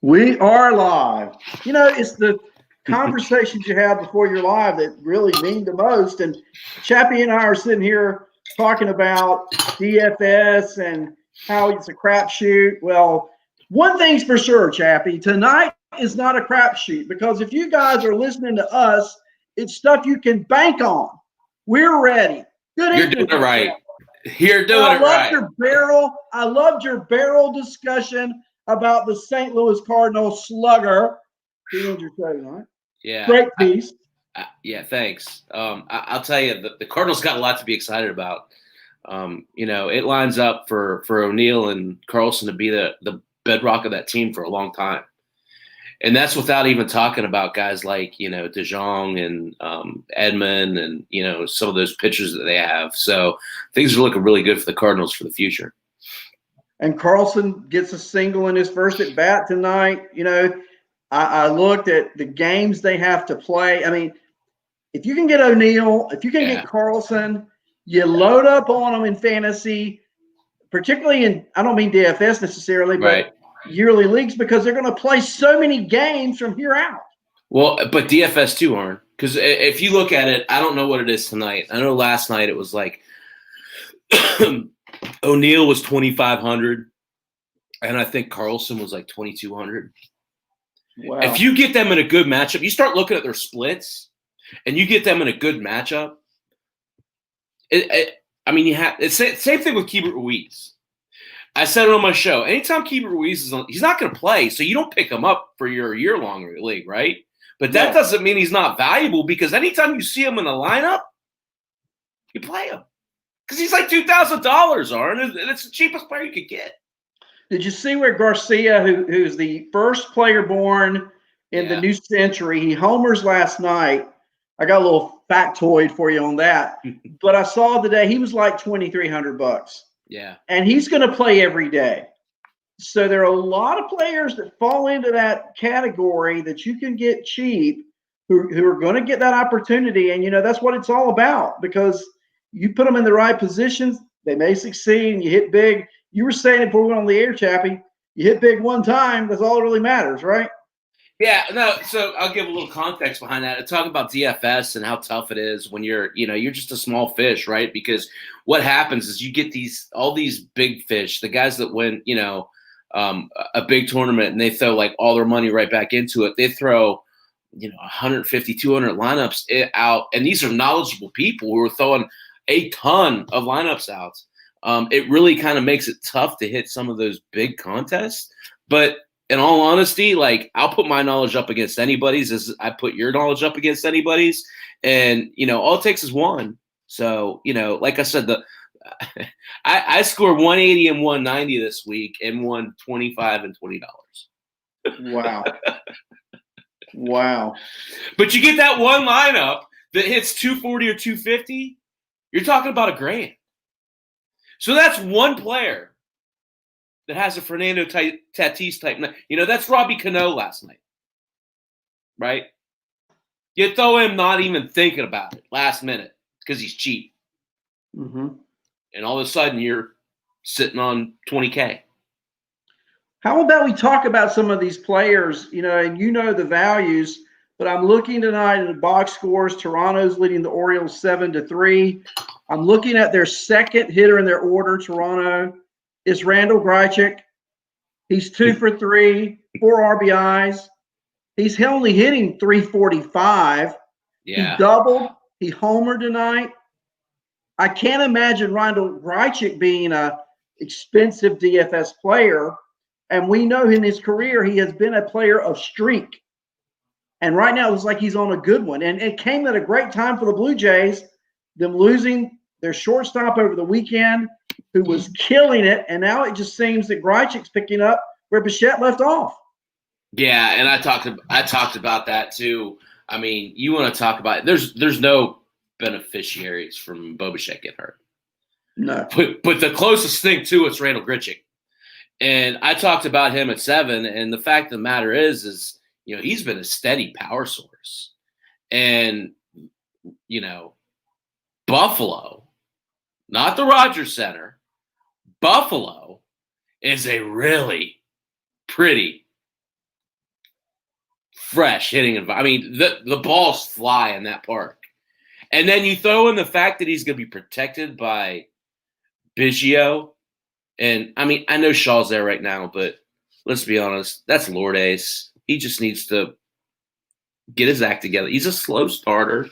We are live. You know, it's the conversations you have before you're live that really mean the most. And Chappy and I are sitting here talking about DFS and how it's a crapshoot. Well, one thing's for sure, Chappy, tonight is not a crapshoot because if you guys are listening to us, it's stuff you can bank on. We're ready. Good You're evening. doing it right. You're doing I it loved right. your barrel. I loved your barrel discussion about the St. Louis Cardinals slugger. He ends your show tonight. Yeah. Great piece. Yeah, thanks. I'll tell you, the Cardinals got a lot to be excited about. It lines up for O'Neill and Carlson to be the bedrock of that team for a long time. And that's without even talking about guys like, DeJong and Edmund and, some of those pitchers that they have. So things are looking really good for the Cardinals for the future. And Carlson gets a single in his first at bat tonight. I looked at the games they have to play. I mean, if you can get O'Neill, if you can get Carlson, you load up on them in fantasy, particularly in, I don't mean DFS necessarily, but yearly leagues, because they're going to play so many games from here out. Well, but DFS too, Arn. Because if you look at it, I don't know what it is tonight. I know last night it was like O'Neill was 2,500, and I think Carlson was like 2,200. Wow. If you get them in a good matchup, you start looking at their splits, and you get them in a good matchup. It's the same thing with Keibert Ruiz. I said it on my show. Anytime Keibert Ruiz is on, he's not going to play, so you don't pick him up for your year-long league, right? But that doesn't mean he's not valuable, because anytime you see him in the lineup, you play him. Because he's like $2,000, Arn, and it's the cheapest player you could get. Did you see where Garcia, who's the first player born in the new century, he homers last night? I got a little factoid for you on that. But I saw today he was like $2,300. Yeah. And he's going to play every day. So there are a lot of players that fall into that category that you can get cheap who are going to get that opportunity. And, that's what it's all about, because you put them in the right positions, they may succeed, and you hit big. You were saying it before we went on the air, Chappy, you hit big one time, that's all that really matters, right? Yeah, no, so I'll give a little context behind that. Talk about DFS and how tough it is when you're just a small fish, right? Because what happens is you get all these big fish, the guys that win, a big tournament, and they throw like all their money right back into it. They throw, 150, 200 lineups out, and these are knowledgeable people who are throwing a ton of lineups out. It really kind of makes it tough to hit some of those big contests. But in all honesty, like, I'll put my knowledge up against anybody's as I put your knowledge up against anybody's. And, all it takes is one. So, like I said, I scored 180 and 190 this week and won $25 and $20. Wow. Wow. But you get that one lineup that hits 240 or 250, you're talking about $1,000. So that's one player that has a Fernando Tatis type. That's Robbie Cano last night, right? You throw him not even thinking about it last minute because he's cheap. Mm-hmm. And all of a sudden you're sitting on 20K. How about we talk about some of these players, and the values, but I'm looking tonight at the box scores. Toronto's leading the Orioles 7-3. I'm looking at their second hitter in their order. Toronto is Randall Grichuk. He's 2 for 3, 4 RBIs. He's only hitting 345. Yeah. He doubled. He homered tonight. I can't imagine Randall Grichuk being a expensive DFS player. And we know in his career he has been a player of streak. And right now it looks like he's on a good one. And it came at a great time for the Blue Jays, them losing their shortstop over the weekend, who was killing it. And now it just seems that Grichuk's picking up where Bichette left off. Yeah, and I talked about that too. I mean, you want to talk about there's no beneficiaries from Bo Bichette getting hurt. No. But the closest thing to it's Randall Grichuk. And I talked about him at 7, and the fact of the matter is he's been a steady power source. And, Buffalo, not the Rogers Center, Buffalo is a really pretty fresh hitting environment. I mean, the balls fly in that park. And then you throw in the fact that he's going to be protected by Biggio. And, I mean, I know Shaw's there right now, but let's be honest, that's Lourdes. He just needs to get his act together. He's a slow starter.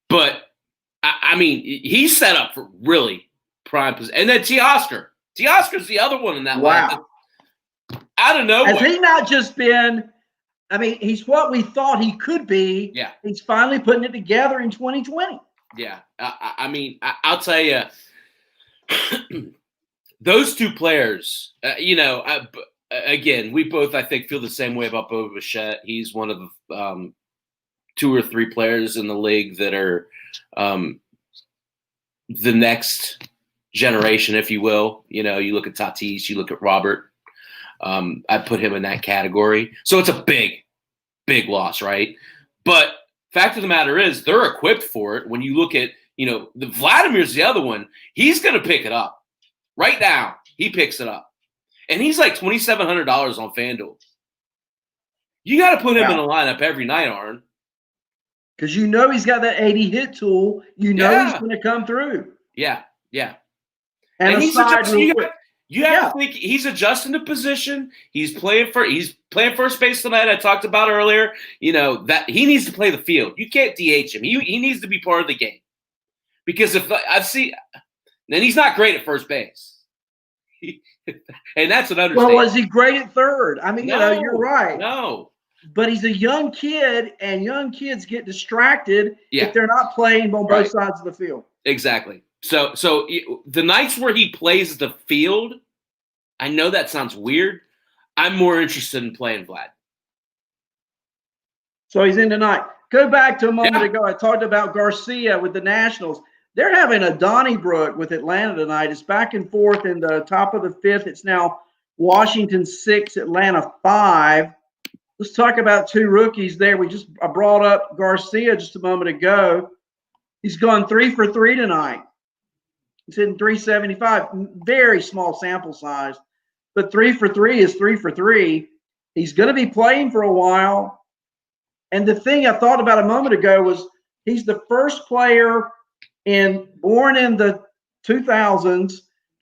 But, I mean, he's set up for really prime position. And then Teoscar. Teoscar's the other one in that line. Out of nowhere. Has he not just been – I mean, he's what we thought he could be. Yeah. He's finally putting it together in 2020. Yeah. I mean, I'll tell you, those two players, again, we both, I think, feel the same way about Bo Bichette. He's one of the 2 or 3 players in the league that are the next generation, if you will. You look at Tatis, you look at Robert. I put him in that category. So it's a big, big loss, right? But fact of the matter is they're equipped for it. When you look at, Vladimir's the other one. He's going to pick it up. Right now, he picks it up. And he's like $2,700 on FanDuel. You got to put him in the lineup every night, Arn. Because he's got that 80 hit tool. He's going to come through. Yeah, yeah. And he's you have to think he's adjusting the position. He's playing first base tonight. I talked about earlier. That he needs to play the field. You can't DH him. He needs to be part of the game. Because if then he's not great at first base. And that's an understatement. Well, was he great at third? I mean, No, you're right. No. But he's a young kid, and young kids get distracted if they're not playing on both sides of the field. Exactly. So the nights where he plays the field, I know that sounds weird. I'm more interested in playing Vlad. So he's in tonight. Go back to a moment ago. I talked about Garcia with the Nationals. They're having a Donnybrook with Atlanta tonight. It's back and forth in the top of the 5th. It's now Washington 6, Atlanta 5. Let's talk about 2 rookies there. I brought up Garcia just a moment ago. He's gone 3 for 3 tonight. He's hitting 375. Very small sample size, but 3 for 3 is 3 for 3. He's going to be playing for a while. And the thing I thought about a moment ago was he's the first player born in the 2000s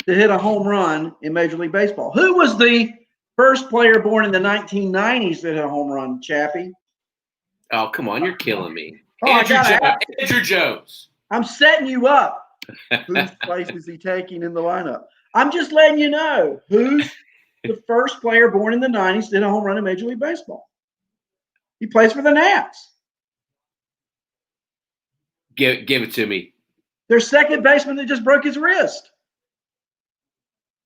to hit a home run in Major League Baseball. Who was the first player born in the 1990s that hit a home run, Chappy? Oh, come on. You're killing me. Oh, Andrew Jones. I'm setting you up. Whose place is he taking in the lineup? I'm just letting you know who's the first player born in the 90s to hit a home run in Major League Baseball. He plays for the Nats. Give it to me. Their second baseman that just broke his wrist.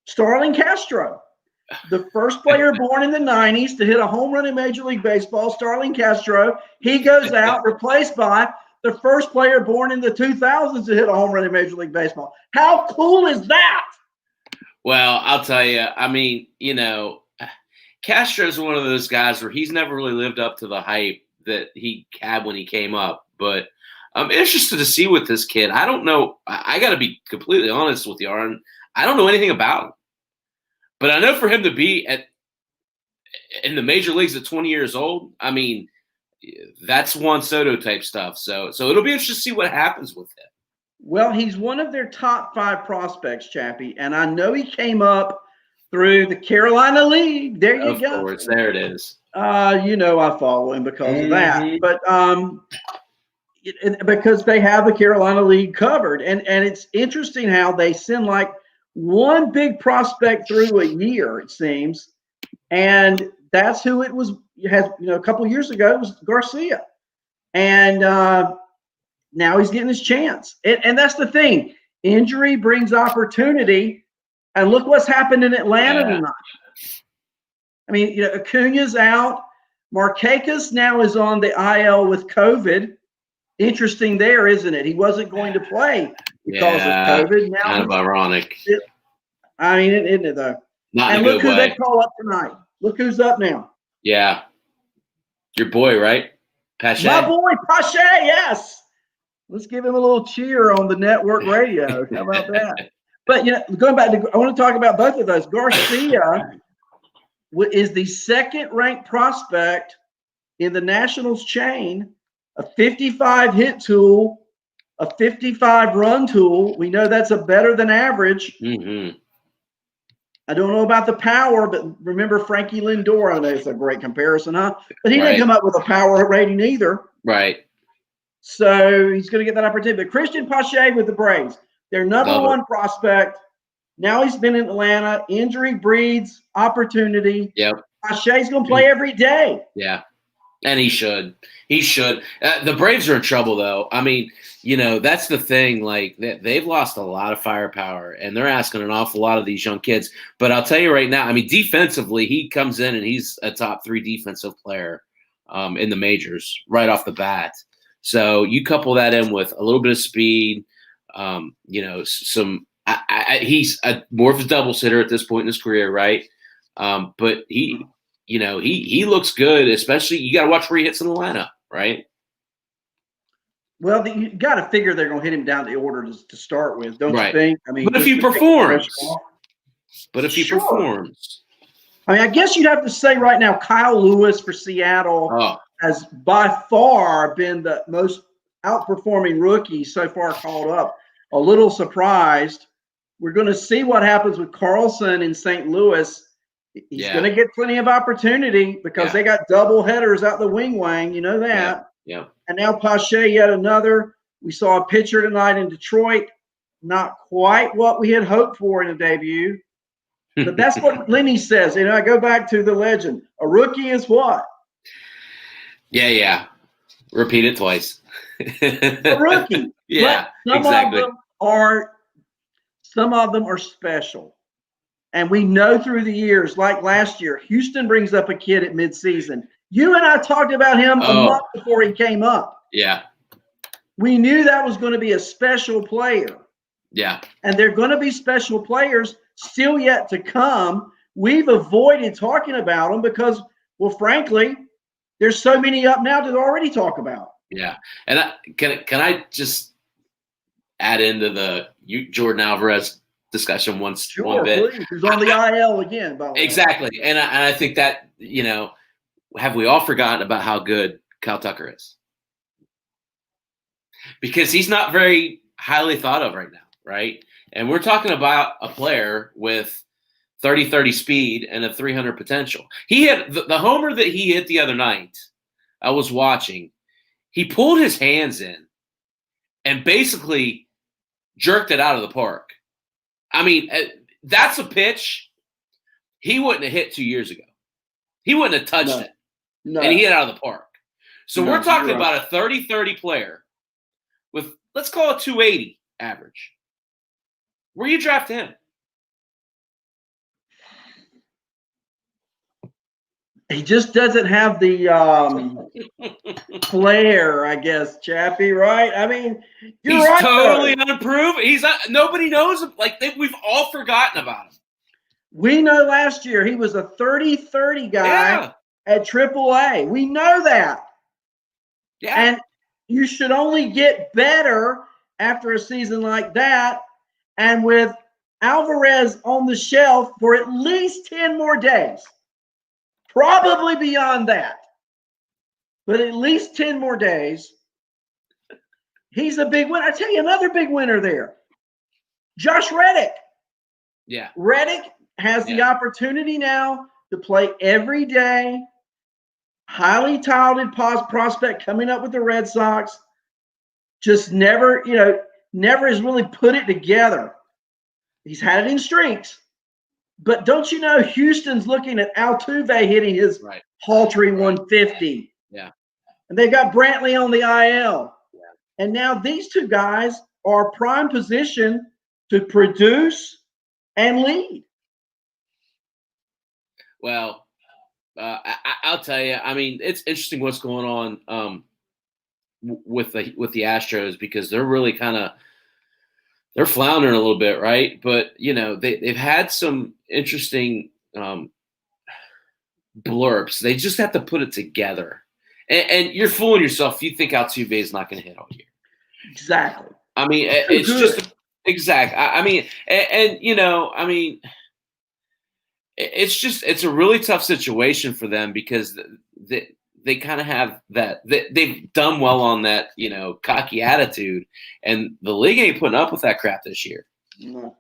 Starling Castro. The first player born in the 90s to hit a home run in Major League Baseball, Starling Castro. He goes out, replaced by the first player born in the 2000s to hit a home run in Major League Baseball. How cool is that? Well, I'll tell you, I mean, Castro's one of those guys where he's never really lived up to the hype that he had when he came up. But I'm interested to see with this kid. I don't know. I got to be completely honest with you, Arn. I don't know anything about him. But I know for him to be in the major leagues at 20 years old, I mean, that's Juan Soto type stuff. So it'll be interesting to see what happens with him. Well, he's one of their top 5 prospects, Chappy, and I know he came up through the Carolina League. There you go. Of course, there it is. I follow him because of that, but because they have the Carolina League covered, and it's interesting how they send like one big prospect through a year, it seems, and that's who it was. A couple of years ago, it was Garcia, and now he's getting his chance. And that's the thing. Injury brings opportunity, and look what's happened in Atlanta tonight. I mean, Acuna's out. Markakis now is on the IL with COVID. Interesting there, isn't it? He wasn't going to play because of COVID. Now kind of ironic. I mean, isn't it, though? Not and in a look good who way. they call up tonight. Look who's up now. Yeah. Your boy, right? Pache? My boy, Pache, yes. Let's give him a little cheer on the network radio. How about that? But, going back to – I want to talk about both of those. Garcia is the second-ranked prospect in the Nationals chain, a 55 hit tool, a 55 run tool. We know that's a better than average. Mm-hmm. I don't know about the power, but remember Frankie Lindor. I know it's a great comparison, huh? But he didn't come up with a power rating either. Right. So he's going to get that opportunity. But Christian Pache with the Braves, their number one prospect. Now he's been in Atlanta. Injury breeds opportunity. Yep. Pache's going to play every day. Yeah. And he should. He should. The Braves are in trouble, though. I mean, that's the thing. Like, they've lost a lot of firepower, and they're asking an awful lot of these young kids. But I'll tell you right now, I mean, defensively, he comes in and he's a top 3 defensive player in the majors right off the bat. So you couple that in with a little bit of speed, he's more of a double hitter at this point in his career, right? But he looks good, especially you got to watch where he hits in the lineup, right? Well, you got to figure they're going to hit him down the order to start with, don't you think? I mean, but if he performs, I mean, I guess you'd have to say right now, Kyle Lewis for Seattle has by far been the most outperforming rookie so far called up. A little surprised. We're going to see what happens with Carlson in St. Louis. He's going to get plenty of opportunity because they got double headers out the wing. You know that. Yeah. And now Pache, yet another. We saw a pitcher tonight in Detroit. Not quite what we had hoped for in a debut. But that's what Lenny says. I go back to the legend. A rookie is what? Yeah. Repeat it twice. A rookie. Yeah, some exactly. Some of them are special. And we know through the years, like last year, Houston brings up a kid at midseason. You and I talked about him a month before he came up. Yeah. We knew that was going to be a special player. Yeah. And they're going to be special players still yet to come. We've avoided talking about them because, well, frankly, there's so many up now to already talk about. Yeah. And can I just add into the Jordan Alvarez discussion one bit? Please. He's on the IL again, by the way. Exactly. And I think that, have we all forgotten about how good Kyle Tucker is? Because he's not very highly thought of right now, right? And we're talking about a player with 30-30 speed and a 300 potential. He had the homer that he hit the other night. I was watching. He pulled his hands in and basically jerked it out of the park. I mean, that's a pitch he wouldn't have hit 2 years ago. He wouldn't have touched it. No. And he hit it out of the park. So we're talking about a 30-30 player with, let's call it 280 average. Where you draft him? He just doesn't have the flair, I guess, Chappy, right? I mean, he's right, totally unproven. He's nobody knows him. Like, we've all forgotten about him. We know last year he was a 30-30 guy at AAA. We know that. Yeah. And you should only get better after a season like that. And with Alvarez on the shelf for at least 10 more days. Probably beyond that. But at least 10 more days. He's a big winner. I tell you, another big winner there. Josh Reddick. Yeah. Reddick has the opportunity now to play every day. Highly touted prospect coming up with the Red Sox. Just never has really put it together. He's had it in streaks. But don't you know Houston's looking at Altuve hitting his paltry 150. Yeah. And they've got Brantley on the IL. Yeah. And now these two guys are prime position to produce and lead. Well, I'll tell you, I mean, it's interesting what's going on with the Astros because they're really they're floundering a little bit, right? But they've had some interesting blurbs. They just have to put it together. And you're fooling yourself if you think Altuve is not going to hit all year. Exactly. I mean, it's just exact. I mean, it's a really tough situation for them because the they kind of have that. They've done well on that, cocky attitude, and the league ain't putting up with that crap this year. No.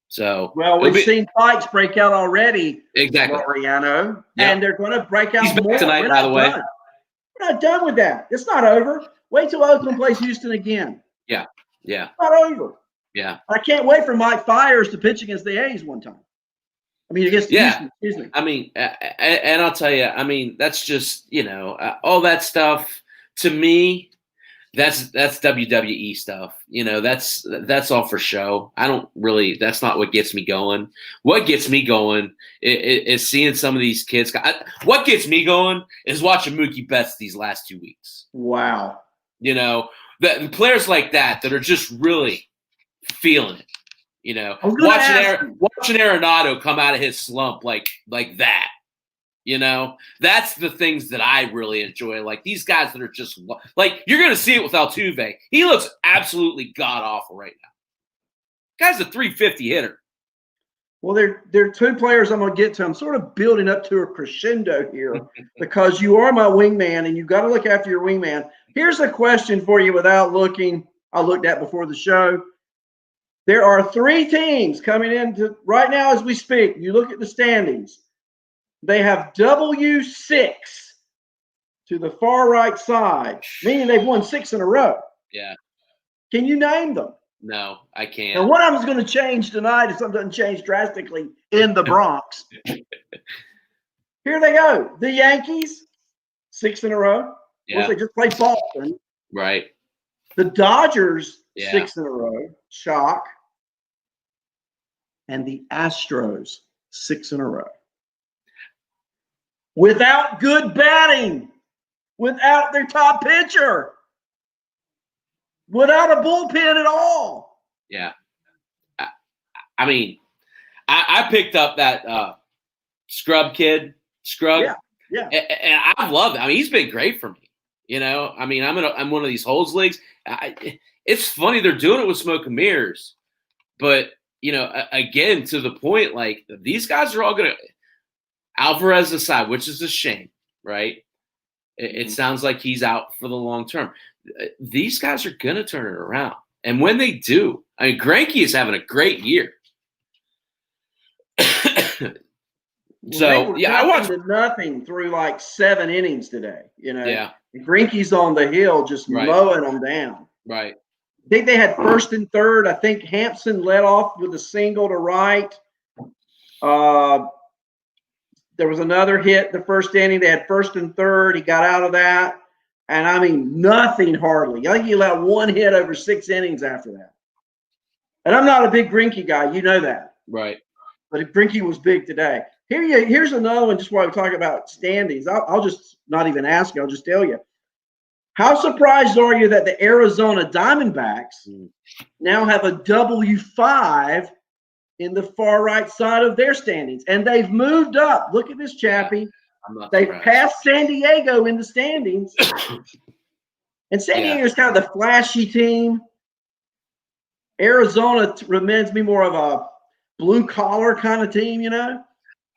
So, well, we've seen fights break out already, exactly, Mariano, yep. And they're going to break out He's back more. tonight, by the way. We're not done with that. It's not over. Wait till Oakland plays Houston again. Yeah. It's not over. Yeah. I can't wait for Mike Fiers to pitch against the A's one time. I mean, against Houston, excuse me. I mean, and I'll tell you, I mean, that's just, all that stuff to me, that's WWE stuff. That's all for show. I don't really, that's not what gets me going. What gets me going is seeing some of these kids. What gets me going is watching Mookie Betts these last 2 weeks. Wow. The players like that are just really feeling it. Watching Arenado come out of his slump like that. That's the things that I really enjoy. Like these guys that are just like, you're going to see it with Altuve. He looks absolutely god awful right now. Guy's a 350 hitter. Well, there are two players I'm going to get to. I'm sort of building up to a crescendo here because you are my wingman and you've got to look after your wingman. Here's a question for you without looking. I looked at before the show. There are 3 teams coming in right now as we speak. You look at the standings. They have W6 to the far right side, meaning they've won 6 in a row. Yeah. Can you name them? No, I can't. And one of them is going to change tonight if something doesn't change drastically in the Bronx. Here they go. The Yankees, 6 in a row. Yeah. They just played Boston. Right. The Dodgers, Yeah. 6 in a row. Shock. And the Astros, 6 in a row. Without good batting, without their top pitcher, without a bullpen at all. Yeah. I mean, I picked up that Scrub. Yeah. And I've loved it. I mean, he's been great for me. I mean, I'm one of these holds leagues. It's funny they're doing it with smoke and mirrors, but again, to the point, like these guys are all gonna. Alvarez aside, which is a shame, right? It sounds like he's out for the long term. These guys are gonna turn it around, and when they do, I mean, Greinke is having a great year. I watched nothing through like 7 innings today. Yeah. Greinke's on the hill, just mowing them down. Right. I think they had first and third. I think Hampson led off with a single to right. There was another hit the first inning. They had first and third. He got out of that. And, I mean, nothing hardly. I think he allowed 1 hit over 6 innings after that. And I'm not a big Greinke guy. You know that. Right. But Greinke was big today. Here's another one just while we talk about standings. I'll just not even ask you. I'll just tell you. How surprised are you that the Arizona Diamondbacks now have a W5 in the far right side of their standings? And they've moved up. Look at this, Chappy. They've passed San Diego in the standings. And San Diego is kind of the flashy team. Arizona reminds me more of a blue-collar kind of team,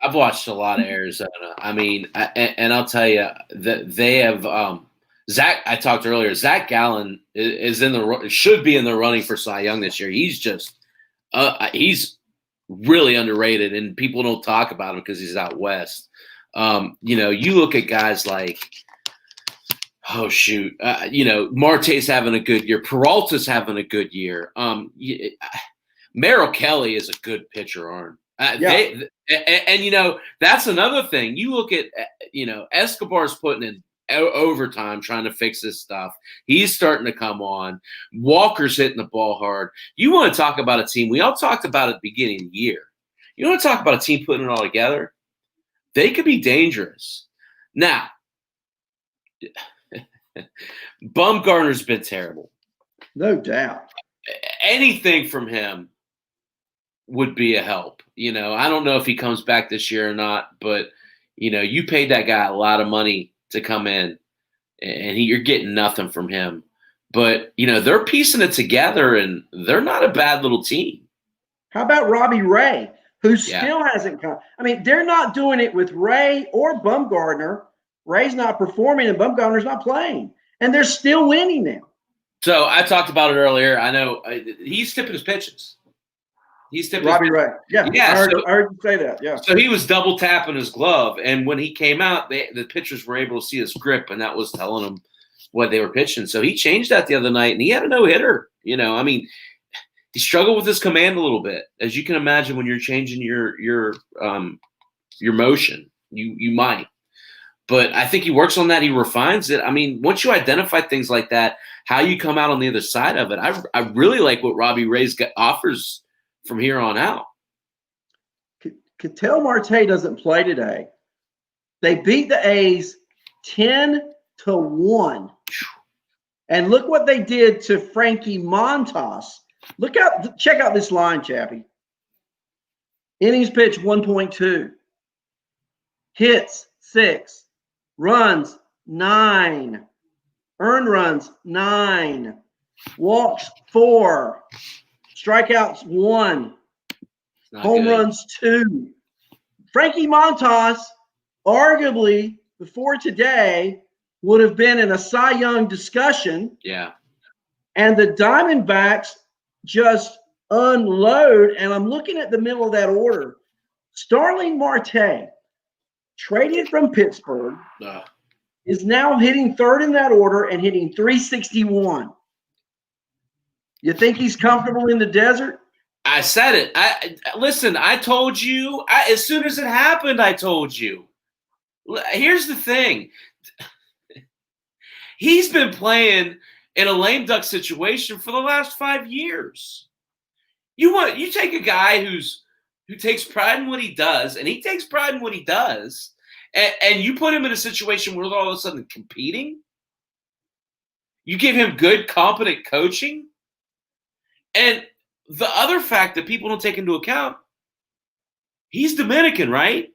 I've watched a lot of Arizona. I mean, and I'll tell you that they have Zach. I talked earlier. Zach Gallen should be in the running for Cy Young this year. He's just he's really underrated, and people don't talk about him because he's out west. You look at guys like, Marte's having a good year. Peralta's having a good year. Merrill Kelly is a good pitcher, Arn. That's another thing. You look at, Escobar's putting in overtime trying to fix this stuff. He's starting to come on. Walker's hitting the ball hard. You want to talk about a team. We all talked about it at the beginning of the year. You want to talk about a team putting it all together? They could be dangerous. Now, Bumgarner's been terrible. No doubt. Anything from him would be a help. I don't know if he comes back this year or not, but, you paid that guy a lot of money to come in, and you're getting nothing from him. But, they're piecing it together, and they're not a bad little team. How about Robbie Ray, who still hasn't come? I mean, they're not doing it with Ray or Bumgarner. Ray's not performing and Bumgarner's not playing. And they're still winning now. So I talked about it earlier. I know he's tipping his pitches. He's tipping Robbie Ray. Yeah, I heard you say that. Yeah. So he was double tapping his glove, and when he came out, the pitchers were able to see his grip, and that was telling them what they were pitching. So he changed that the other night, and he had a no-hitter. I mean, he struggled with his command a little bit, as you can imagine when you're changing your motion. You might. But I think he works on that. He refines it. I mean, once you identify things like that, how you come out on the other side of it, I really like what Robbie Ray's offers from here on out. Ketel Marte doesn't play today. They beat the A's 10-1. And look what they did to Frankie Montas. Check out this line, Chappy. Innings pitched 1.2. Hits 6. Runs 9. Earned runs 9. Walks 4. Strikeouts 1. Home runs 2. Frankie Montas, arguably before today, would have been in a Cy Young discussion. Yeah. And the Diamondbacks just unload. And I'm looking at the middle of that order. Starling Marte, traded from Pittsburgh, is now hitting third in that order and hitting 361. You think he's comfortable in the desert? I said it. Listen, I told you. As soon as it happened, I told you. Here's the thing. He's been playing in a lame duck situation for the last 5 years. You take a guy who takes pride in what he does, and he takes pride in what he does, and you put him in a situation where they're all of a sudden competing. You give him good, competent coaching. And the other fact that people don't take into account, he's Dominican, right?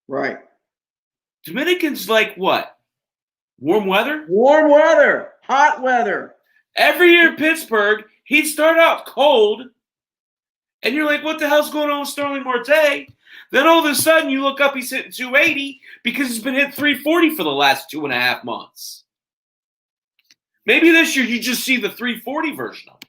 Right. Dominicans like what? Warm weather? Warm weather. Hot weather. Every year in Pittsburgh, he'd start out cold, and you're like, what the hell's going on with Starling Marte? Then all of a sudden, you look up, he's hitting 280 because he's been hitting 340 for the last 2.5 months. Maybe this year you just see the 340 version of him.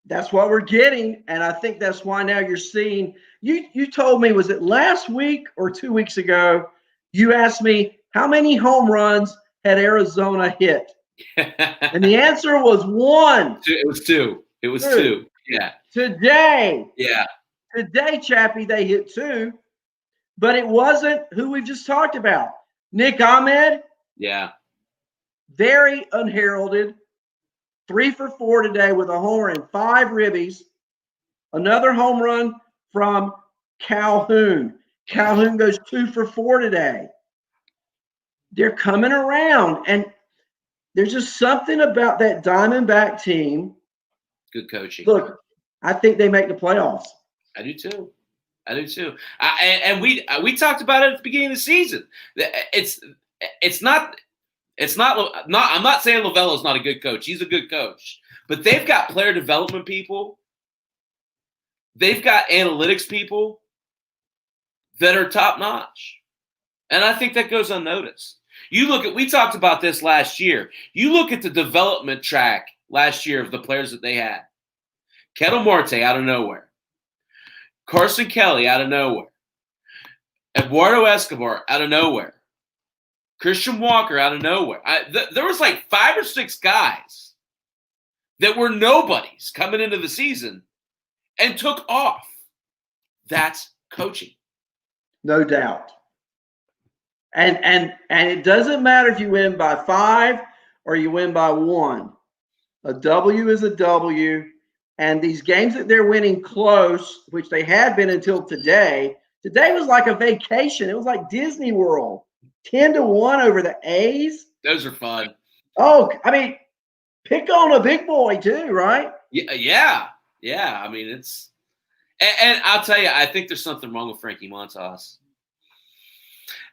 That's what we're getting, and I think that's why now you're seeing – you told me, was it last week or 2 weeks ago, you asked me how many home runs had Arizona hit? And the answer was 1. It was 2. It was 2. Yeah. Today. Yeah. Today, Chappy, they hit 2, but it wasn't who we just talked about. Nick Ahmed. Yeah. Very unheralded. 3 for 4 today with a homer and 5 ribbies. Another home run from Calhoun. Calhoun goes 2 for 4 today. They're coming around, and there's just something about that Diamondback team. Good coaching. Look, I think they make the playoffs. I do too. And we talked about it at the beginning of the season. It's not. I'm not saying Lovello's not a good coach. He's a good coach. But they've got player development people. They've got analytics people that are top notch. And I think that goes unnoticed. We talked about this last year. You look at the development track last year of the players that they had. Ketel Marte out of nowhere. Carson Kelly out of nowhere. Eduardo Escobar out of nowhere. Christian Walker out of nowhere. There was like 5 or 6 guys that were nobodies coming into the season and took off. That's coaching. No doubt. And it doesn't matter if you win by 5 or you win by 1. A W is a W. And these games that they're winning close, which they had been until today was like a vacation. It was like Disney World. 10-1 over the A's. Those are fun. Oh, I mean, pick on a big boy too, right? Yeah. I mean, it's and I'll tell you, I think there's something wrong with Frankie Montas.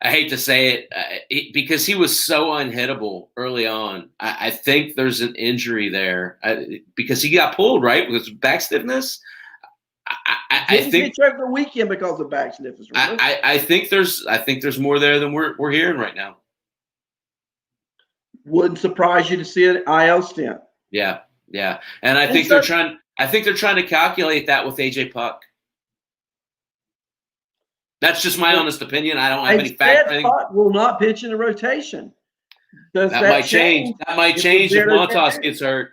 I hate to say it, because he was so unhittable early on. I think there's an injury there because he got pulled, right? Because back stiffness. I Didn't think pitch over the weekend because of back sniffers. I think there's more there than we're hearing right now. Wouldn't surprise you to see an IL stint. Yeah, and I think they're trying to calculate that with AJ Puck. That's just my honest opinion. I don't have any fact. Puck will not pitch in the rotation. Does that might change? That might change if Montas gets hurt.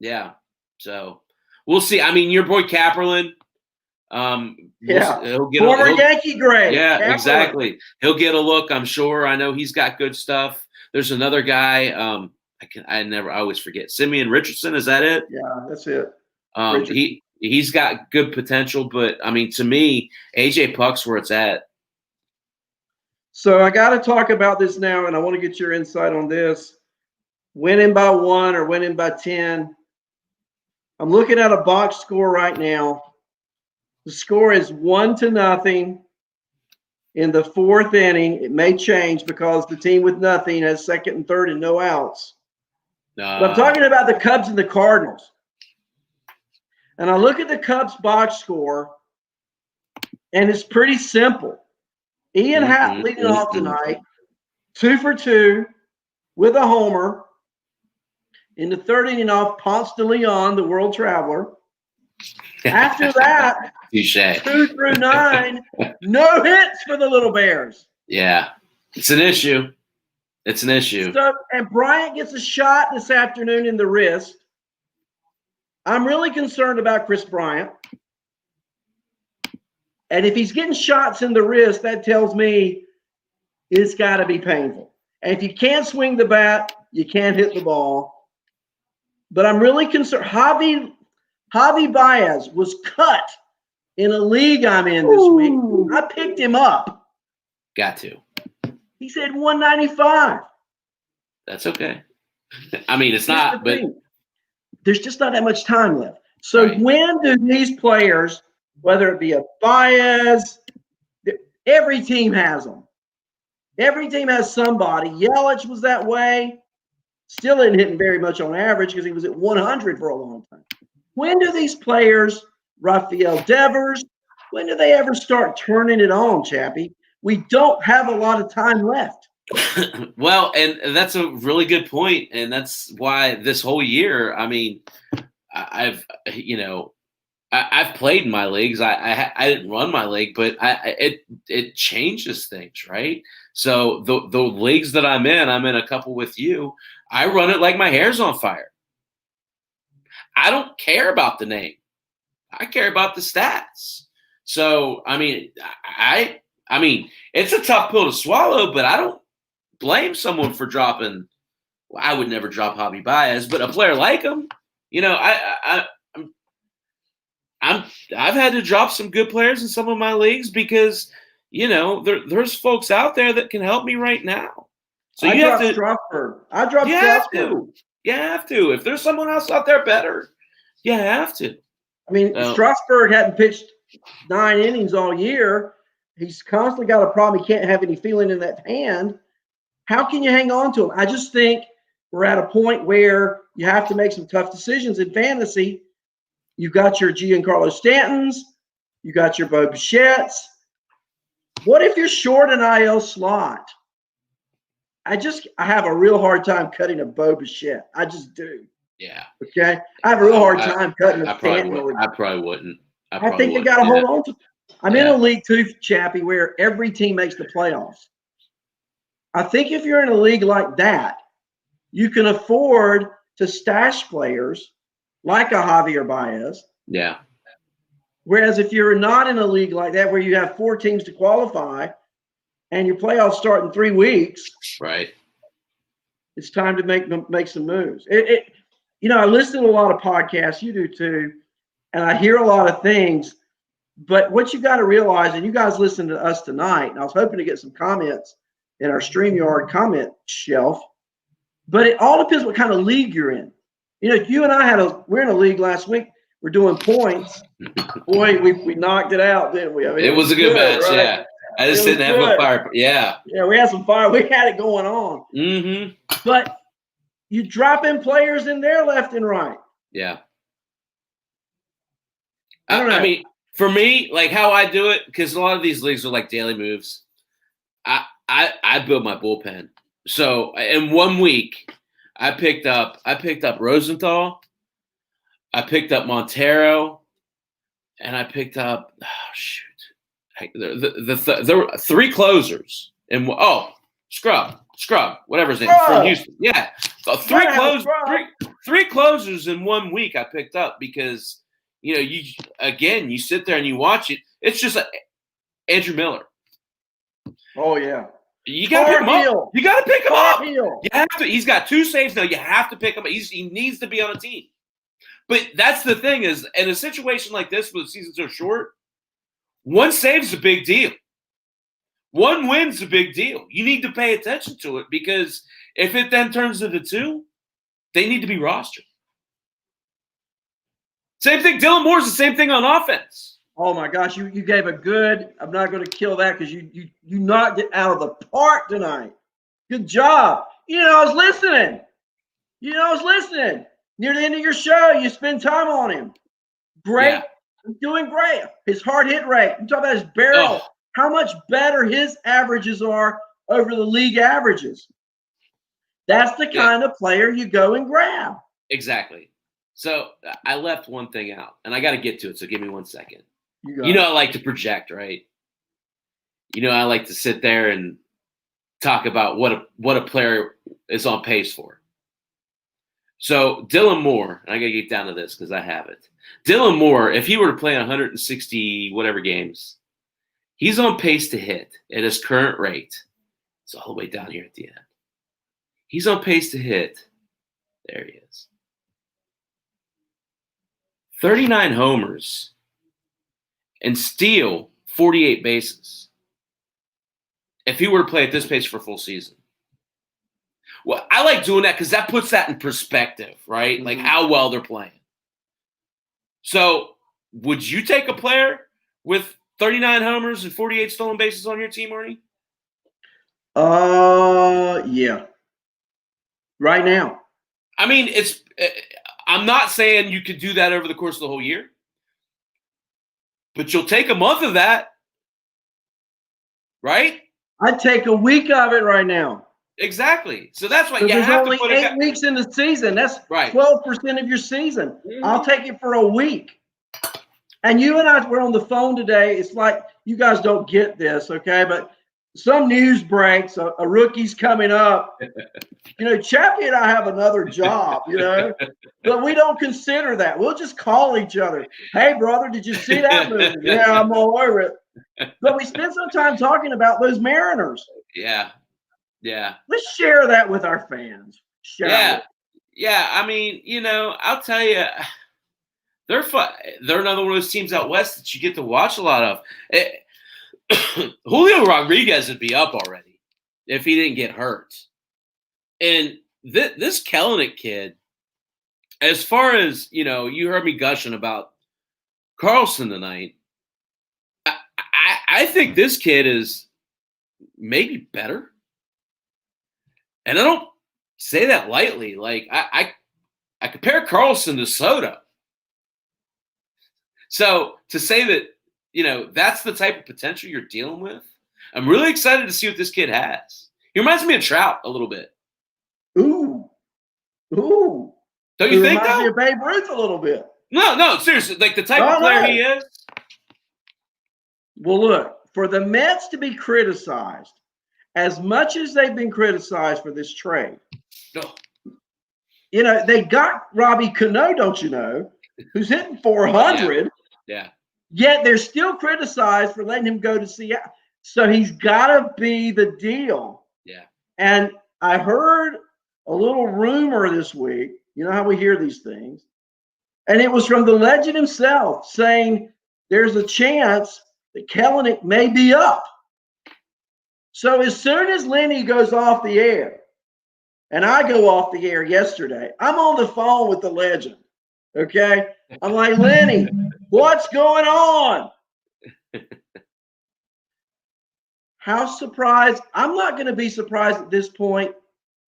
Yeah, so we'll see. I mean, your boy Kaepernick. Former Yankee great. Yeah, Kaepernick. Exactly. He'll get a look, I'm sure. I know he's got good stuff. There's another guy. I always forget. Simeon Richardson. Is that it? Yeah, that's it. He's got good potential, but I mean, to me, AJ Puck's where it's at. So I got to talk about this now, and I want to get your insight on this. Winning by 1 or winning by 10. I'm looking at a box score right now. The score is 1-0 in the 4th inning. It may change because the team with nothing has 2nd and 3rd and no outs. But I'm talking about the Cubs and the Cardinals. And I look at the Cubs box score, and it's pretty simple. Ian Happ leading off tonight, 2 for 2 with a homer. In the 3rd inning off, Ponce de Leon, the world traveler. After that, 2 through 9, no hits for the Little Bears. Yeah, it's an issue. So, and Bryant gets a shot this afternoon in the wrist. I'm really concerned about Chris Bryant. And if he's getting shots in the wrist, that tells me it's got to be painful. And if you can't swing the bat, you can't hit the ball. But I'm really concerned. Javi Baez was cut in a league I'm in this week. I picked him up. Got to. He said 195. That's okay. I mean, it's not, but there's just not that much time left. So when do these players, whether it be a Baez, every team has them. Every team has somebody. Yelich was that way. Still isn't hitting very much on average because he was at 100 for a long time. When do these players, Rafael Devers, when do they ever start turning it on, Chappy? We don't have a lot of time left. Well, and that's a really good point, and that's why this whole year, I mean, I've played in my leagues. I didn't run my league, but it changes things, right? So the leagues that I'm in a couple with you. I run it like my hair's on fire. I don't care about the name. I care about the stats. So I mean, it's a tough pill to swallow, but I don't blame someone for dropping. Well, I would never drop Javi Baez, but a player like him, I've had to drop some good players in some of my leagues because there's folks out there that can help me right now. So you have to. Strasburg. I dropped Strasburg. You have to. If there's someone else out there better, you have to. I mean, Strasburg hadn't pitched 9 innings all year. He's constantly got a problem. He can't have any feeling in that hand. How can you hang on to him? I just think we're at a point where you have to make some tough decisions in fantasy. You've got your Giancarlo Stantons. You got your Bo Bichette's. What if you're short an IL slot? I have a real hard time cutting a Bo Bichette. I just do. Yeah. Okay? I have a real hard time cutting a Stanton. I probably wouldn't. I think you got to hold on to. I'm in a league too, Chappy, where every team makes the playoffs. I think if you're in a league like that, you can afford to stash players like a Javier Baez. Yeah. Whereas if you're not in a league like that where you have 4 teams to qualify and your playoffs start in 3 weeks, right? It's time to make some moves. I listen to a lot of podcasts. You do too, and I hear a lot of things. But what you got to realize, and you guys listen to us tonight, and I was hoping to get some comments in our StreamYard comment shelf. But it all depends what kind of league you're in. You and I we're in a league last week. We're doing points. Boy, we knocked it out, didn't we? I mean, it was a good match, right? Yeah. I just didn't have a fire. Yeah. Yeah, we had some fire. We had it going on. Mm-hmm. But you drop in players in there left and right. Yeah. I don't know. I mean, For me, like how I do it, because a lot of these leagues are like daily moves. I build my bullpen. So in 1 week, I picked up Rosenthal, I picked up Montero, and I picked up there were 3 closers and Scrub, whatever his name is from Houston. Yeah, so three closers in 1 week I picked up because you sit there and you watch it. It's just Andrew Miller. Oh yeah. You got to pick him up. You got to pick him up. You have to. He's got 2 saves now. You have to pick him up. He needs to be on a team. But that's the thing is, in a situation like this where the season's so short, 1 save's a big deal. 1 win's a big deal. You need to pay attention to it because if it then turns into 2, they need to be rostered. Same thing. Dylan Moore's the same thing on offense. Oh my gosh, you gave a good. I'm not going to kill that because you knocked it out of the park tonight. Good job. I was listening. Near the end of your show, you spend time on him. Great. Yeah. He's doing great. His hard hit rate. You talk about his barrel. How much better his averages are over the league averages. That's the kind of player you go and grab. Exactly. So I left one thing out, and I got to get to it. So give me 1 second. I like to project, right? I like to sit there and talk about what a player is on pace for. So Dylan Moore, and I got to get down to this because I have it. Dylan Moore, if he were to play 160 whatever games, he's on pace to hit at his current rate. It's all the way down here at the end. He's on pace to hit. There he is. 39 homers and steal 48 bases if he were to play at this pace for a full season. Well, I like doing that because that puts that in perspective, right? Mm-hmm. Like how well they're playing. So would you take a player with 39 homers and 48 stolen bases on your team, Arnie? Yeah. Right now. I mean, I'm not saying you could do that over the course of the whole year. But you'll take a month of that, right? I'd take a week of it right now. Exactly. So that's why you have to put only 8 weeks in the season. That's right. 12% of your season. Mm-hmm. I'll take it for a week. And you and I were on the phone today. It's like you guys don't get this, okay? But some news breaks, a rookie's coming up. Chappy and I have another job, but we don't consider that. We'll just call each other. Hey, brother, did you see that movie? Yeah, I'm all over it. But we spend some time talking about those Mariners. Yeah. Let's share that with our fans. Yeah. I mean, I'll tell you, they're fun. They're another one of those teams out west that you get to watch a lot of. Julio Rodriguez would be up already if he didn't get hurt. And this Kelenic kid, as far as, you heard me gushing about Carlson tonight, I think this kid is maybe better. And I don't say that lightly. Like, I compare Carlson to Soto. So to say that, that's the type of potential you're dealing with, I'm really excited to see what this kid has. He reminds me of Trout a little bit. Ooh. Don't you think, though? Reminds me of Babe Ruth a little bit. No, seriously. Like the type of player he is. Well, look, for the Mets to be criticized, as much as they've been criticized for this trade, they got Robbie Cano, don't you know, who's hitting 400. Yeah. Yet they're still criticized for letting him go to Seattle. So he's got to be the deal. Yeah. And I heard a little rumor this week. You know how we hear these things. And it was from the legend himself saying there's a chance that Kelenic may be up. So as soon as Lenny goes off the air, and I go off the air yesterday, I'm on the phone with the legend. Okay? I'm like, Lenny, what's going on? How surprised? I'm not going to be surprised at this point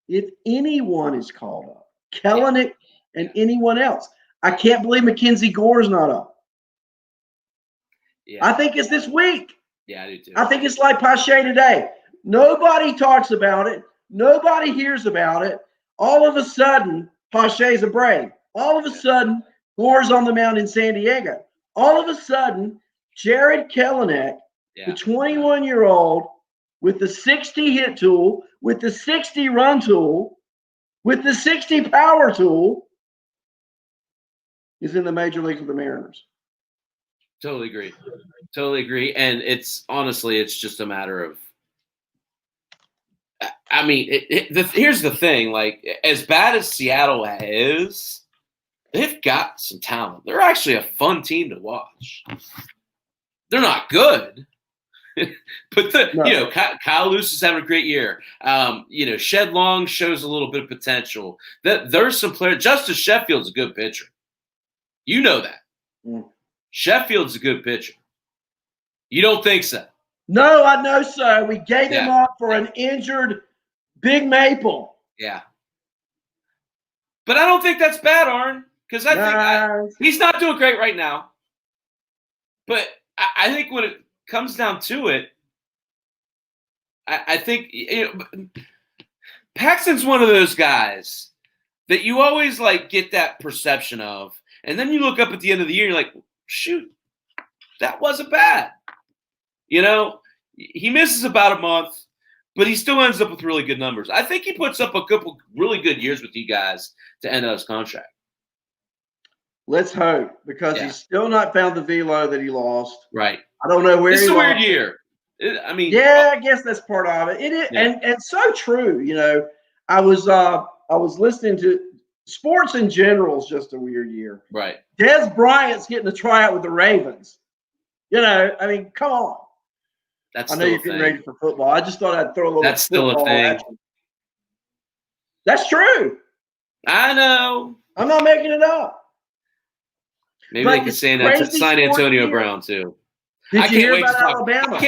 if anyone is called up. Kelenic and anyone else. I can't believe Mackenzie Gore's not up. Yeah. I think it's this week. Yeah, I do too. I think it's like Pache today. Nobody talks about it. Nobody hears about it. All of a sudden, Pache's a Brave. All of a sudden, Gore's on the mound in San Diego. All of a sudden, Jared Kelenic, the 21-year-old, with the 60 hit tool, with the 60 run tool, with the 60 power tool, is in the major leagues with the Mariners. Totally agree. And it's honestly, it's just a matter of, I mean, here's the thing, like, as bad as Seattle is, they've got some talent. They're actually a fun team to watch. They're not good, but Kyle Lewis is having a great year. Shed Long shows a little bit of potential. There's some players. Justice Sheffield's a good pitcher. You know that. Mm. Sheffield's a good pitcher. You don't think so? No, I know so. We gave him up for an injured Big Maple. Yeah. But I don't think that's bad, Arn, because I think he's not doing great right now. But I think when it comes down to it, I think Paxton's one of those guys that you always like get that perception of, and then you look up at the end of the year, and you're like, shoot, that wasn't bad. He misses about a month, but he still ends up with really good numbers. I think he puts up a couple really good years with you guys to end out his contract. Let's hope, because he's still not found the velo that he lost. Right. I don't know where it's he a lost. Weird year. I guess that's part of it. It is, and so true. I was listening to sports in general is just a weird year. Right. Des Bryant's getting a tryout with the Ravens. Come on. I know you're getting ready for football. I just thought I'd throw a little. That's still a thing. That's true. I know. I'm not making it up. Maybe they could sign Antonio Brown too. Did you hear about Alabama? I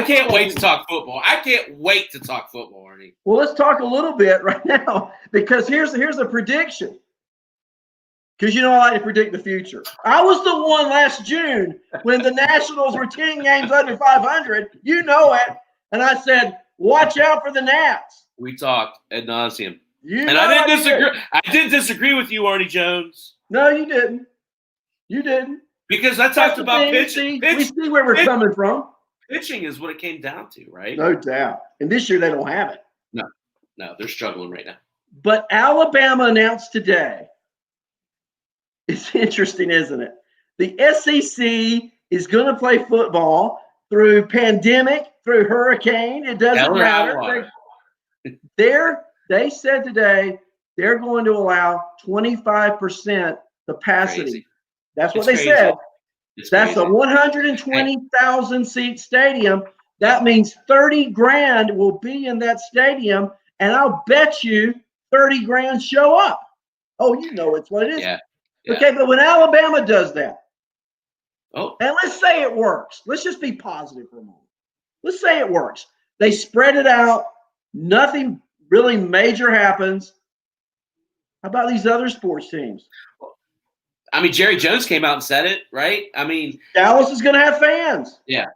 can't wait to talk football. I can't wait to talk football, Arnie. Well, let's talk a little bit right now, because here's a prediction. Because I like to predict the future. I was the one last June when the Nationals were 10 games under 500. You know it. And I said, watch out for the Nats. We talked ad nauseum. I didn't disagree. I didn't disagree with you, Arnie Jones. No, you didn't. You didn't. Because I talked about pitching. We see where we're coming from. Pitching is what it came down to, right? No doubt. And this year they don't have it. No, they're struggling right now. But Alabama announced today. It's interesting, isn't it? The SEC is going to play football through pandemic, through hurricane. It doesn't matter. They said today they're going to allow 25% capacity. Crazy. That's what they said. That's a 120,000 seat stadium. That means 30 grand will be in that stadium, and I'll bet you 30 grand show up. Oh, it's what it is. Yeah. Okay, but when Alabama does that, and let's say it works. Let's just be positive for a moment. Let's say it works. They spread it out. Nothing really major happens. How about these other sports teams? Jerry Jones came out and said it, right? Dallas is going to have fans. Yeah,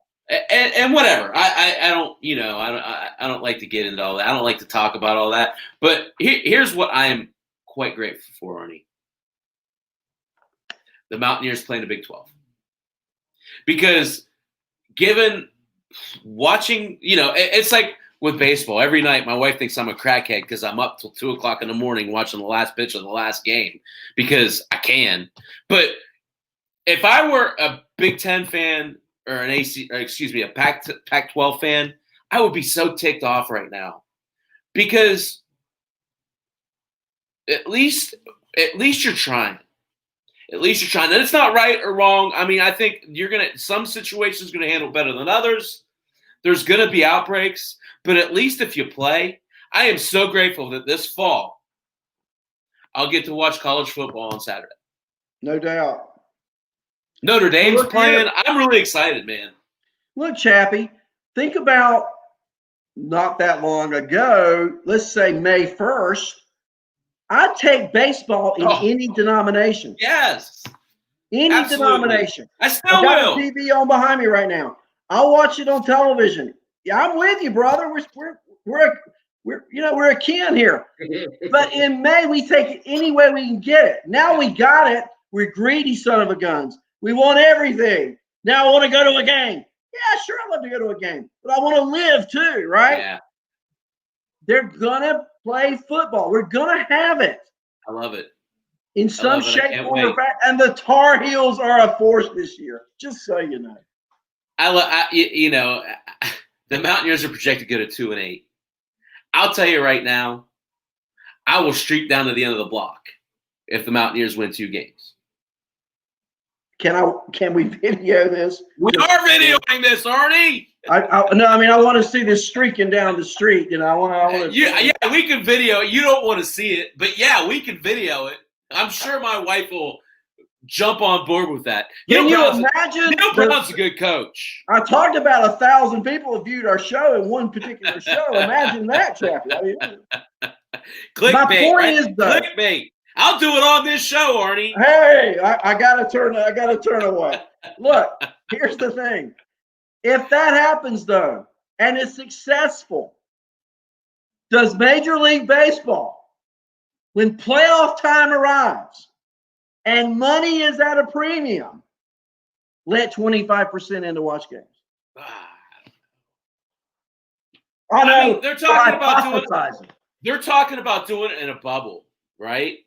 and whatever. I don't, I don't like to get into all that. I don't like to talk about all that. But here's what I am quite grateful for, Arnie. The Mountaineers playing the Big 12. Because given watching, it's like with baseball. Every night my wife thinks I'm a crackhead because I'm up till 2 o'clock in the morning watching the last pitch of the last game because I can. But if I were a Big 10 fan or a Pac-12 fan, I would be so ticked off right now. Because at least you're trying. At least you're trying. And it's not right or wrong. I think some situations going to handle better than others. There's going to be outbreaks. But at least if you play, I am so grateful that this fall I'll get to watch college football on Saturday. No doubt. Notre Dame's playing. I'm really excited, man. Look, Chappy, think about not that long ago, let's say May 1st, I'd take baseball in any denomination. Yes. Any Absolutely. denomination. I still I've got will. the TV on behind me right now. I'll watch it on television. Yeah, I'm with you, brother. We're a kin here. But in May, we take it any way we can get it. Now we got it. We're greedy son of a guns. We want everything. Now I want to go to a game. Yeah, sure, I'd love to go to a game, but I want to live too, right? Yeah, They're gonna play football. We're gonna have it I love it. in some I shape, can't form, or wait. fashion. And the Tar Heels are a force this year. Just so you know. The Mountaineers are projected to go to 2-8. I'll tell you right now, I will streak down to the end of the block if the Mountaineers win 2 games. Can we video this? We are videoing this, Arnie. I want to see this streaking down the street. I want to. Yeah, we can video it. You don't want to see it, but yeah, we can video it. I'm sure my wife will jump on board with that. Can you imagine? Neil Brown's a good coach. I talked about 1,000 people have viewed our show in one particular show. Imagine that, Chappy. Clickbait. My point right? is, though, clickbait. I'll do it on this show, Arnie. Hey, I gotta turn away. Look, here's the thing. If that happens, though, and it's successful, does Major League Baseball, when playoff time arrives and money is at a premium, let 25% in to watch games? I know. They're talking about doing it in a bubble, right?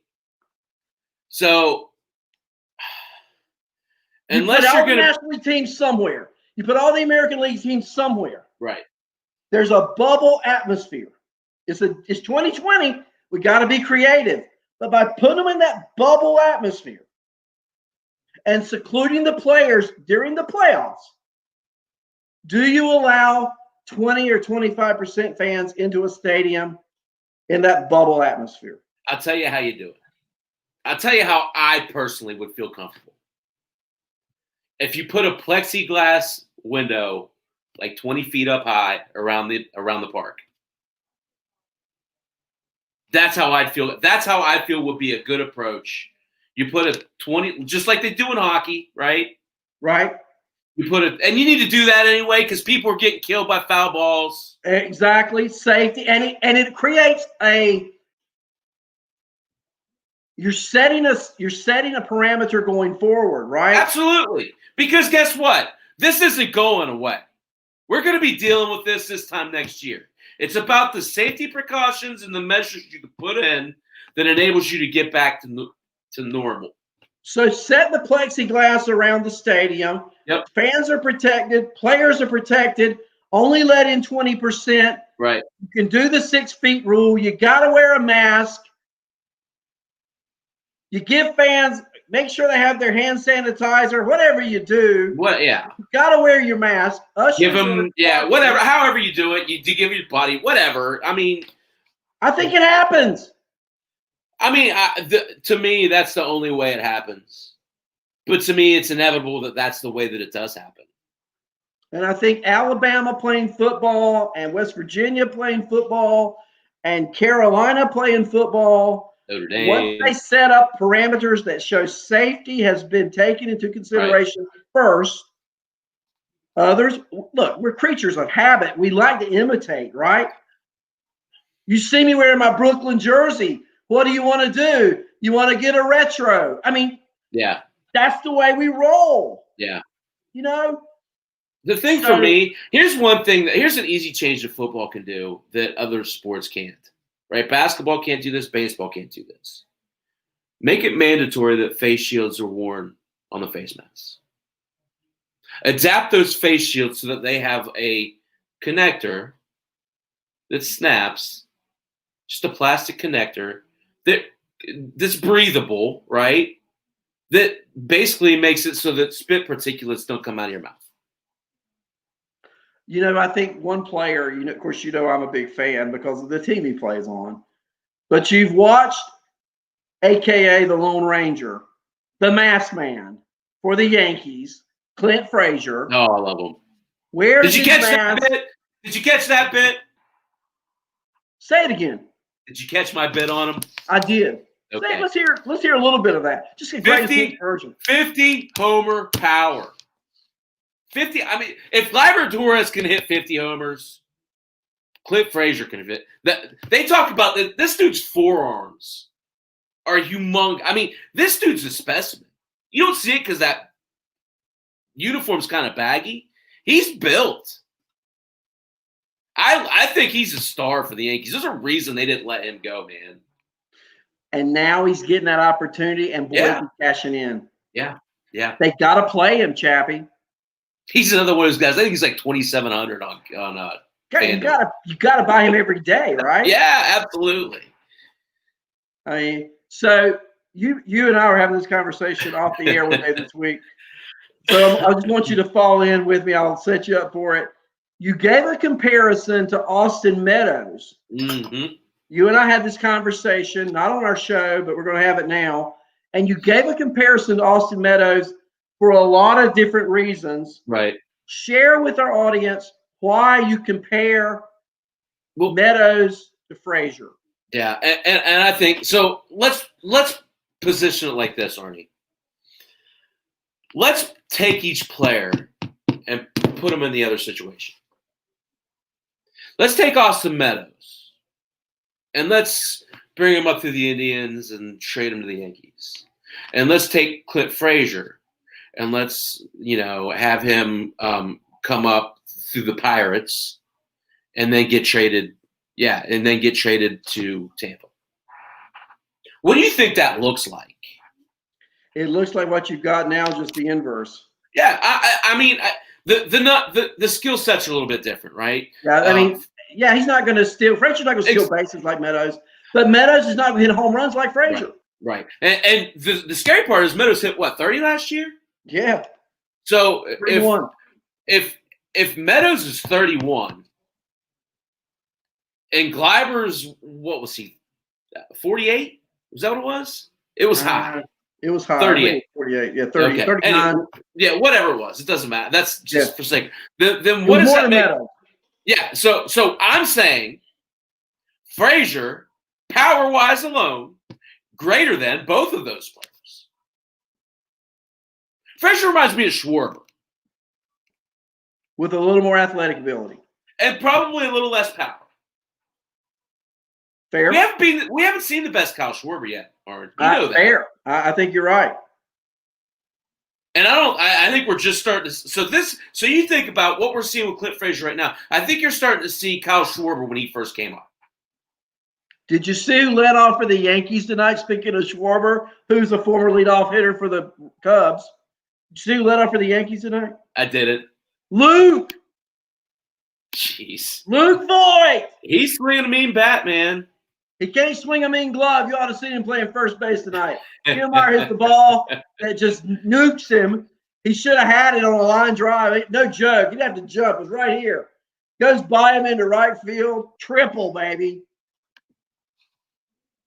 So, unless you're going to National League teams somewhere, you put all the American League teams somewhere. Right. There's a bubble atmosphere. It's 2020. We got to be creative, but by putting them in that bubble atmosphere and secluding the players during the playoffs, do you allow 20 or 25% fans into a stadium in that bubble atmosphere? I'll tell you how you do it. I'll tell you how I personally would feel comfortable. If you put a plexiglass window like 20 feet up high around the park. That's how I'd feel. That's how I feel would be a good approach. You put a 20, just like they do in hockey, right? Right. You put it, and you need to do that anyway because people are getting killed by foul balls. Exactly, safety, and it creates you're setting a parameter going forward, right? Absolutely, because guess what? This isn't going away. We're going to be dealing with this time next year. It's about the safety precautions and the measures you can put in that enables you to get back to normal. So set the plexiglass around the stadium. Yep. Fans are protected. Players are protected. Only let in 20%. Right. You can do the 6 feet rule. You got to wear a mask. You give fans, make sure they have their hand sanitizer, whatever you do. Yeah. You got to wear your mask. Give them, whatever. However you do it, you give your body, whatever. I mean. I think it happens. I mean, to me, that's the only way it happens. But to me, it's inevitable that that's the way that it does happen. And I think Alabama playing football and West Virginia playing football and Carolina playing football, Notre Dame. once they set up parameters that show safety has been taken into consideration first, others, look, we're creatures of habit. We like to imitate, right? You see me wearing my Brooklyn jersey. What do you want to do? You want to get a retro? I mean, yeah, that's the way we roll. Yeah. The thing for me, here's an easy change that football can do that other sports can't. Right? Basketball can't do this. Baseball can't do this. Make it mandatory that face shields are worn on the face masks. Adapt those face shields so that they have a connector that snaps, just a plastic connector that's breathable, right? That basically makes it so that spit particulates don't come out of your mouth. I think one player, of course, I'm a big fan because of the team he plays on. But you've watched, a.k.a. the Lone Ranger, the Masked Man for the Yankees, Clint Frazier. Oh, I love him. Did you catch that bit? Did you catch that bit? Say it again. Did you catch my bit on him? I did. Okay. Let's hear a little bit of that. Just a greatest hits version. 50 homer power. 50. I mean, if Gleyber Torres can hit 50 homers, Clint Frazier can hit that. They talk about that. This dude's forearms are humongous. I mean, this dude's a specimen. You don't see it because that uniform's kind of baggy. He's built. I think he's a star for the Yankees. There's a reason they didn't let him go, man. And now he's getting that opportunity, and boy, he's cashing in. Yeah, yeah. They got to play him, Chappy. He's another one of those guys. I think he's like 2,700 on you gotta buy him every day, right? Yeah, absolutely. I mean, so you and I were having this conversation off the air with me this week. So I just want you to fall in with me. I'll set you up for it. You gave a comparison to Austin Meadows. Mm-hmm. You and I had this conversation, not on our show, but we're going to have it now. And you gave a comparison to Austin Meadows for a lot of different reasons. Right. Share with our audience why you compare Meadows to Frazier. Yeah, and I think so. Let's position it like this, Arnie. Let's take each player and put them in the other situation. Let's take Austin Meadows and let's bring him up to the Indians and trade him to the Yankees. And let's take Clint Frazier and let's, have him come up through the Pirates and then get traded. Yeah, and then get traded to Tampa. What do you think that looks like? It looks like what you've got now, just the inverse. Yeah, I mean, the skill set's a little bit different, right? Yeah, I mean, he's not going to steal. Frazier's not going to steal bases like Meadows, but Meadows is not going to hit home runs like Frazier. Right. And the scary part is Meadows hit, 30 last year? Yeah. So 31. if Meadows is 31 and Gleyber's, what was he, 48? Was that what it was? It was high. It was high. 38. 48. Yeah, 30, okay. 39. Yeah, whatever it was. It doesn't matter. That's just for sake. Then what does that make? Yeah, so I'm saying Frazier, power-wise alone, greater than both of those players. Frazier reminds me of Schwarber. With a little more athletic ability. And probably a little less power. Fair. We haven't seen the best Kyle Schwarber yet, Arnie. You know that. Fair. I think you're right. And I think we're just starting to so you think about what we're seeing with Clint Frazier right now. I think you're starting to see Kyle Schwarber when he first came up. Did you see who led off for the Yankees tonight? Speaking of Schwarber, who's a former leadoff hitter for the Cubs. Did you see who led off for the Yankees tonight? I did it. Luke. Jeez. Luke Voigt. He's swinging a mean bat, man. He can't swing a mean glove. You ought to see him playing first base tonight. Kiermaier hits the ball that just nukes him. He should have had it on a line drive. No joke. He'd have to jump. It was right here. Goes by him into right field. Triple, baby.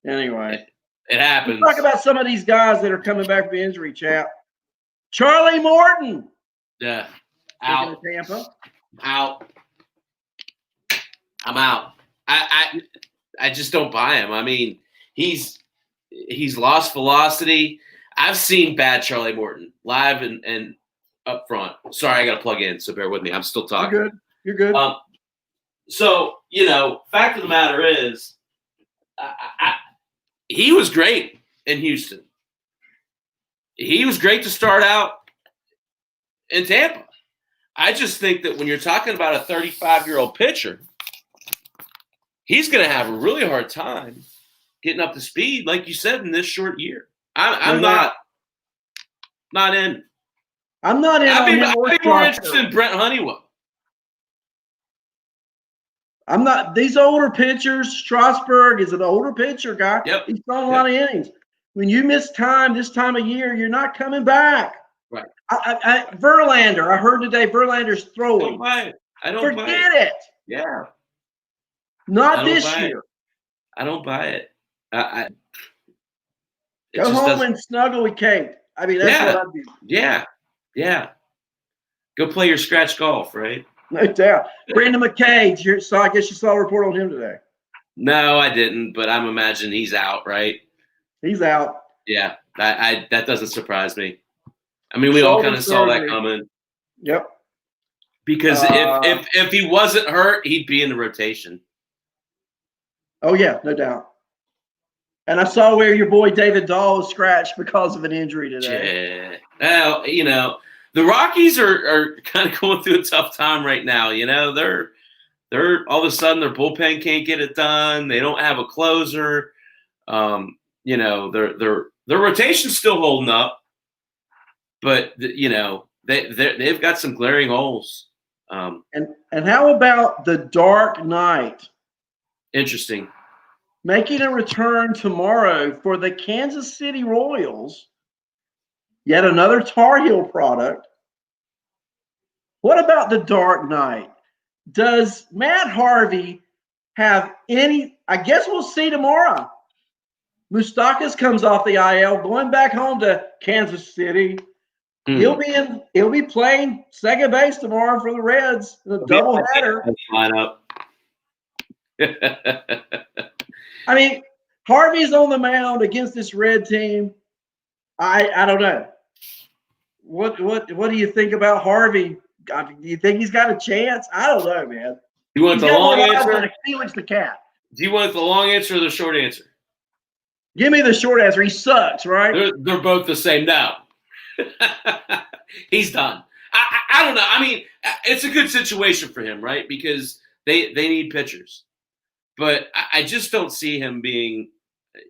Anyway. It happens. Let's talk about some of these guys that are coming back from injury, chap. Charlie Morton. Yeah. Out. Tampa. Out. I'm out. I just don't buy him. I mean, he's lost velocity. I've seen bad Charlie Morton live and up front. Sorry, I got to plug in, so bear with me. I'm still talking. You're good. So, fact of the matter is, he was great in Houston. He was great to start out in Tampa. I just think that when you're talking about a 35-year-old pitcher, he's going to have a really hard time getting up to speed, like you said, in this short year. I'm not in. I'm not in. I'd be more interested in Brent Honeywell. I'm not. These older pitchers, Strasburg is an older pitcher, guy. Yep. He's thrown a lot of innings. When you miss time this time of year, you're not coming back. Right. Verlander, I heard today Verlander's throwing. I don't Forget buy it. Yeah. Not this year. I don't buy it. Go home and snuggle with Kate. I mean, that's what I'd do. Yeah. Go play your scratch golf, right? No doubt. Brandon McKay, so I guess you saw a report on him today. No, I didn't, but I'm imagining he's out, right? He's out. Yeah, that doesn't surprise me. I mean, we all Shoulder kind of saw that surgery. coming. Yep. Because if he wasn't hurt, he'd be in the rotation. Oh yeah, no doubt. And I saw where your boy David Dahl was scratched because of an injury today. Yeah. Well, the Rockies are kind of going through a tough time right now. They're all of a sudden their bullpen can't get it done. They don't have a closer. Their rotation's still holding up, but they've got some glaring holes. And how about the Dark Knight? Interesting. Making a return tomorrow for the Kansas City Royals. Yet another Tar Heel product. What about the Dark Knight? Does Matt Harvey have any? I guess we'll see tomorrow. Moustakas comes off the IL, going back home to Kansas City. He'll be playing second base tomorrow for the Reds in a doubleheader. Lineup. I mean, Harvey's on the mound against this Red team. I don't know. What do you think about Harvey? Do you think he's got a chance? I don't know, man. You want the long answer? Felix the Cat. Do you want the long answer or the short answer? Give me the short answer. He sucks, right? They're both the same. No. He's done. I don't know. I mean, it's a good situation for him, right? Because they need pitchers. But I just don't see him being,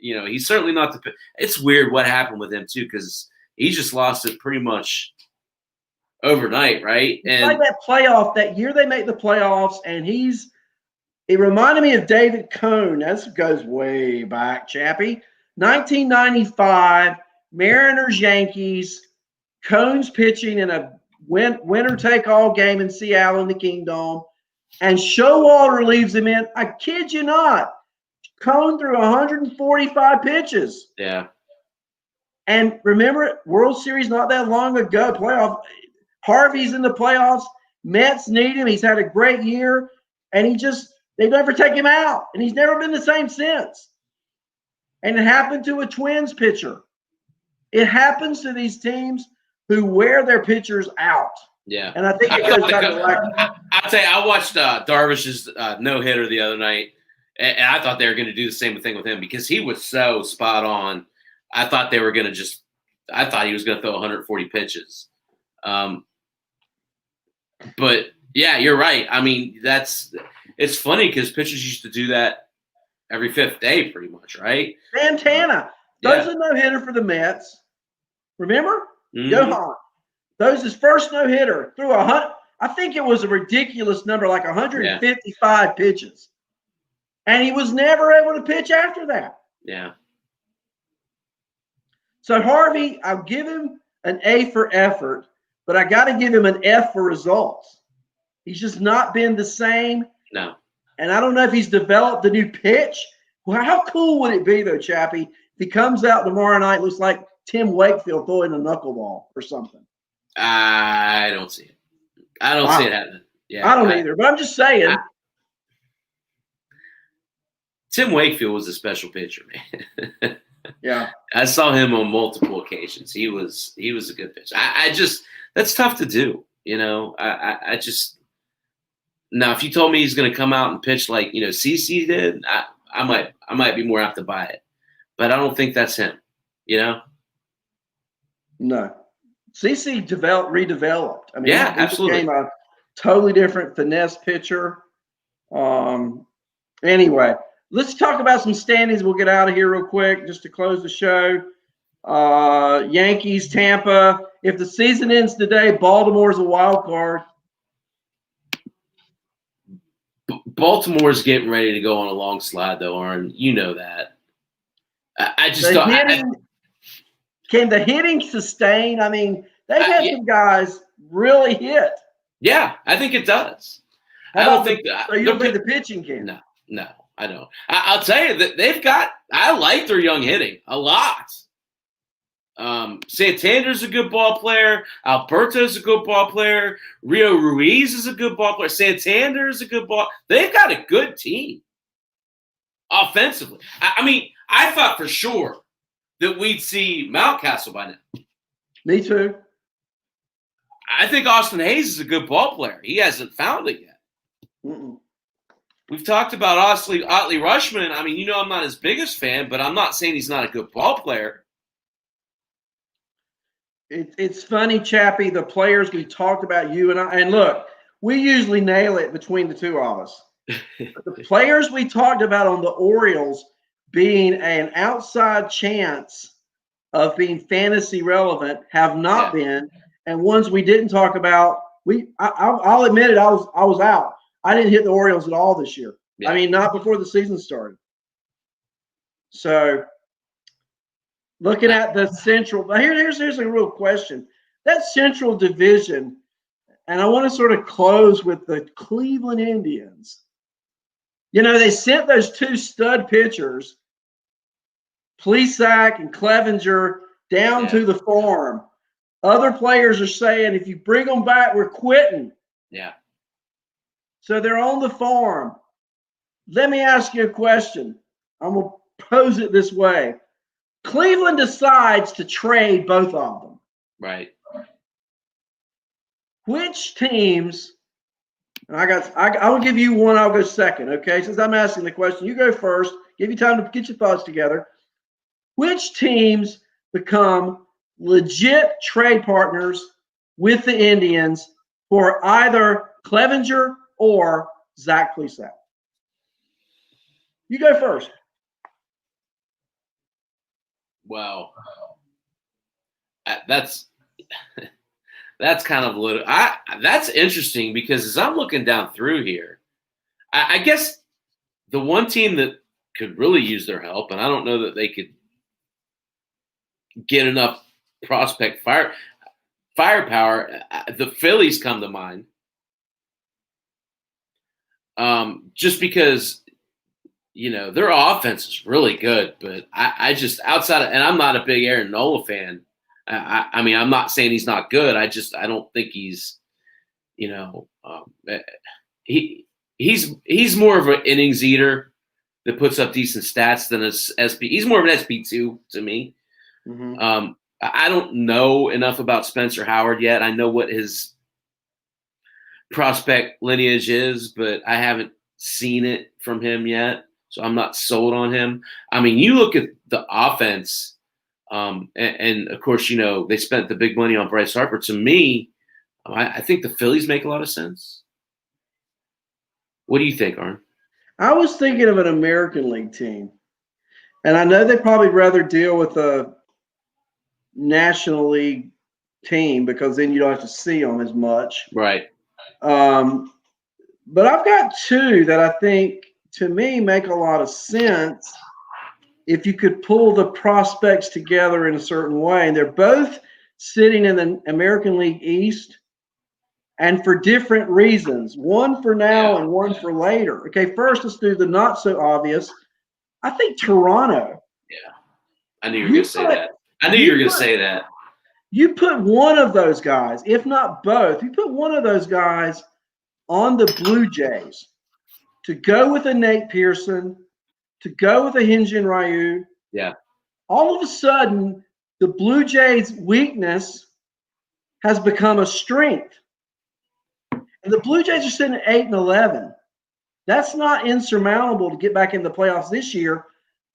he's certainly not the – it's weird what happened with him, too, because he just lost it pretty much overnight, right? It's like that playoff, that year they make the playoffs, and it reminded me of David Cone. That goes way back, Chappy. 1995, Mariners, Yankees, Cone's pitching in a winner-take-all game in Seattle in the Kingdome, and Showalter leaves him in. I kid you not. Cone threw 145 pitches. Yeah. And remember, World Series not that long ago, playoff. Harvey's in the playoffs. Mets need him. He's had a great year, and they never take him out, and he's never been the same since. And it happened to a Twins pitcher. It happens to these teams who wear their pitchers out. Yeah. And I think it goes back to I'll tell you, I watched Darvish's no-hitter the other night, and I thought they were going to do the same thing with him because he was so spot on. I thought they were going to I thought he was going to throw 140 pitches. But, yeah, you're right. I mean, it's funny because pitchers used to do that every fifth day pretty much, right? Santana. Throws a no-hitter for the Mets. Remember? Mm-hmm. Johan. Throws his first no-hitter. Threw I think it was a ridiculous number, like 155 pitches. And he was never able to pitch after that. Yeah. So Harvey, I'll give him an A for effort, but I got to give him an F for results. He's just not been the same. No. And I don't know if he's developed a new pitch. Well, how cool would it be, though, Chappy, if he comes out tomorrow night, looks like Tim Wakefield throwing a knuckleball or something? I don't see it. I don't see it happening. Yeah, I don't either, but I'm just saying. Tim Wakefield was a special pitcher, man. Yeah. I saw him on multiple occasions. He was a good pitcher. That's tough to do, I just now if you told me he's going to come out and pitch like, CC did, I might be more apt to buy it. But I don't think that's him, No. CC redeveloped. I mean, yeah, he absolutely. became a totally different finesse pitcher. Anyway, let's talk about some standings. We'll get out of here real quick just to close the show. Yankees, Tampa. If the season ends today, Baltimore's a wild card. Baltimore's getting ready to go on a long slide, though, Arn. You know that. I just Can the hitting sustain? I mean, they've had some guys really hit. Yeah, I think it does. So you don't think the pitching can? No, I don't. I'll tell you that I like their young hitting a lot. Santander's a good ball player. Alberto's a good ball player. Rio Ruiz is a good ball player. Santander is a good ball. They've got a good team offensively. I mean, I thought for sure that we'd see Mountcastle by now. Me too. I think Austin Hayes is a good ball player. He hasn't found it yet. Mm-mm. We've talked about Otley Rushman. I mean, I'm not his biggest fan, but I'm not saying he's not a good ball player. It's funny, Chappy, the players we talked about, you and I, and look, we usually nail it between the two of us. But the players we talked about on the Orioles being an outside chance of being fantasy relevant have not been, and ones we didn't talk about, I'll admit it, I was out. I didn't hit the Orioles at all this year. Yeah. I mean, not before the season started. So, looking at the Central, but here's a real question. That Central Division, and I want to sort of close with the Cleveland Indians. They sent those two stud pitchers, Plesac and Clevenger, down to the farm. Other players are saying, if you bring them back, we're quitting. Yeah. So they're on the farm. Let me ask you a question. I'm going to pose it this way. Cleveland decides to trade both of them. Right. Which teams, and I'll give you one, I'll go second, okay? Since I'm asking the question, you go first. Give you time to get your thoughts together. Which teams become legit trade partners with the Indians for either Clevenger or Zach Plesac? You go first. Wow. That's kind of a little. That's interesting because as I'm looking down through here, I guess the one team that could really use their help, and I don't know that they could get enough prospect firepower. The Phillies come to mind, just because their offense is really good, but I just outside of, and I'm not a big Aaron Nola fan. I mean, I'm not saying he's not good. I don't think he's, he's more of an innings eater that puts up decent stats than a SP. He's more of an SP2 to me. Mm-hmm. I don't know enough about Spencer Howard yet. I know what his prospect lineage is, but I haven't seen it from him yet. So I'm not sold on him. I mean, you look at the offense, and of course, they spent the big money on Bryce Harper. To me, I think the Phillies make a lot of sense. What do you think, Arn? I was thinking of an American League team. And I know they'd probably rather deal with a National League team because then you don't have to see them as much. Right. But I've got two that I think, to me, make a lot of sense if you could pull the prospects together in a certain way. And they're both sitting in the American League East, and for different reasons. One for now and one for later. Okay, first let's do the not so obvious. I think Toronto. Yeah, I knew you were going to say that. I knew you were going to say that. You put one of those guys, if not both, you put one of those guys on the Blue Jays to go with a Nate Pearson, to go with a Hyun-Jin Ryu. Yeah. All of a sudden, the Blue Jays' weakness has become a strength. And the Blue Jays are sitting at 8-11. That's not insurmountable to get back in the playoffs this year,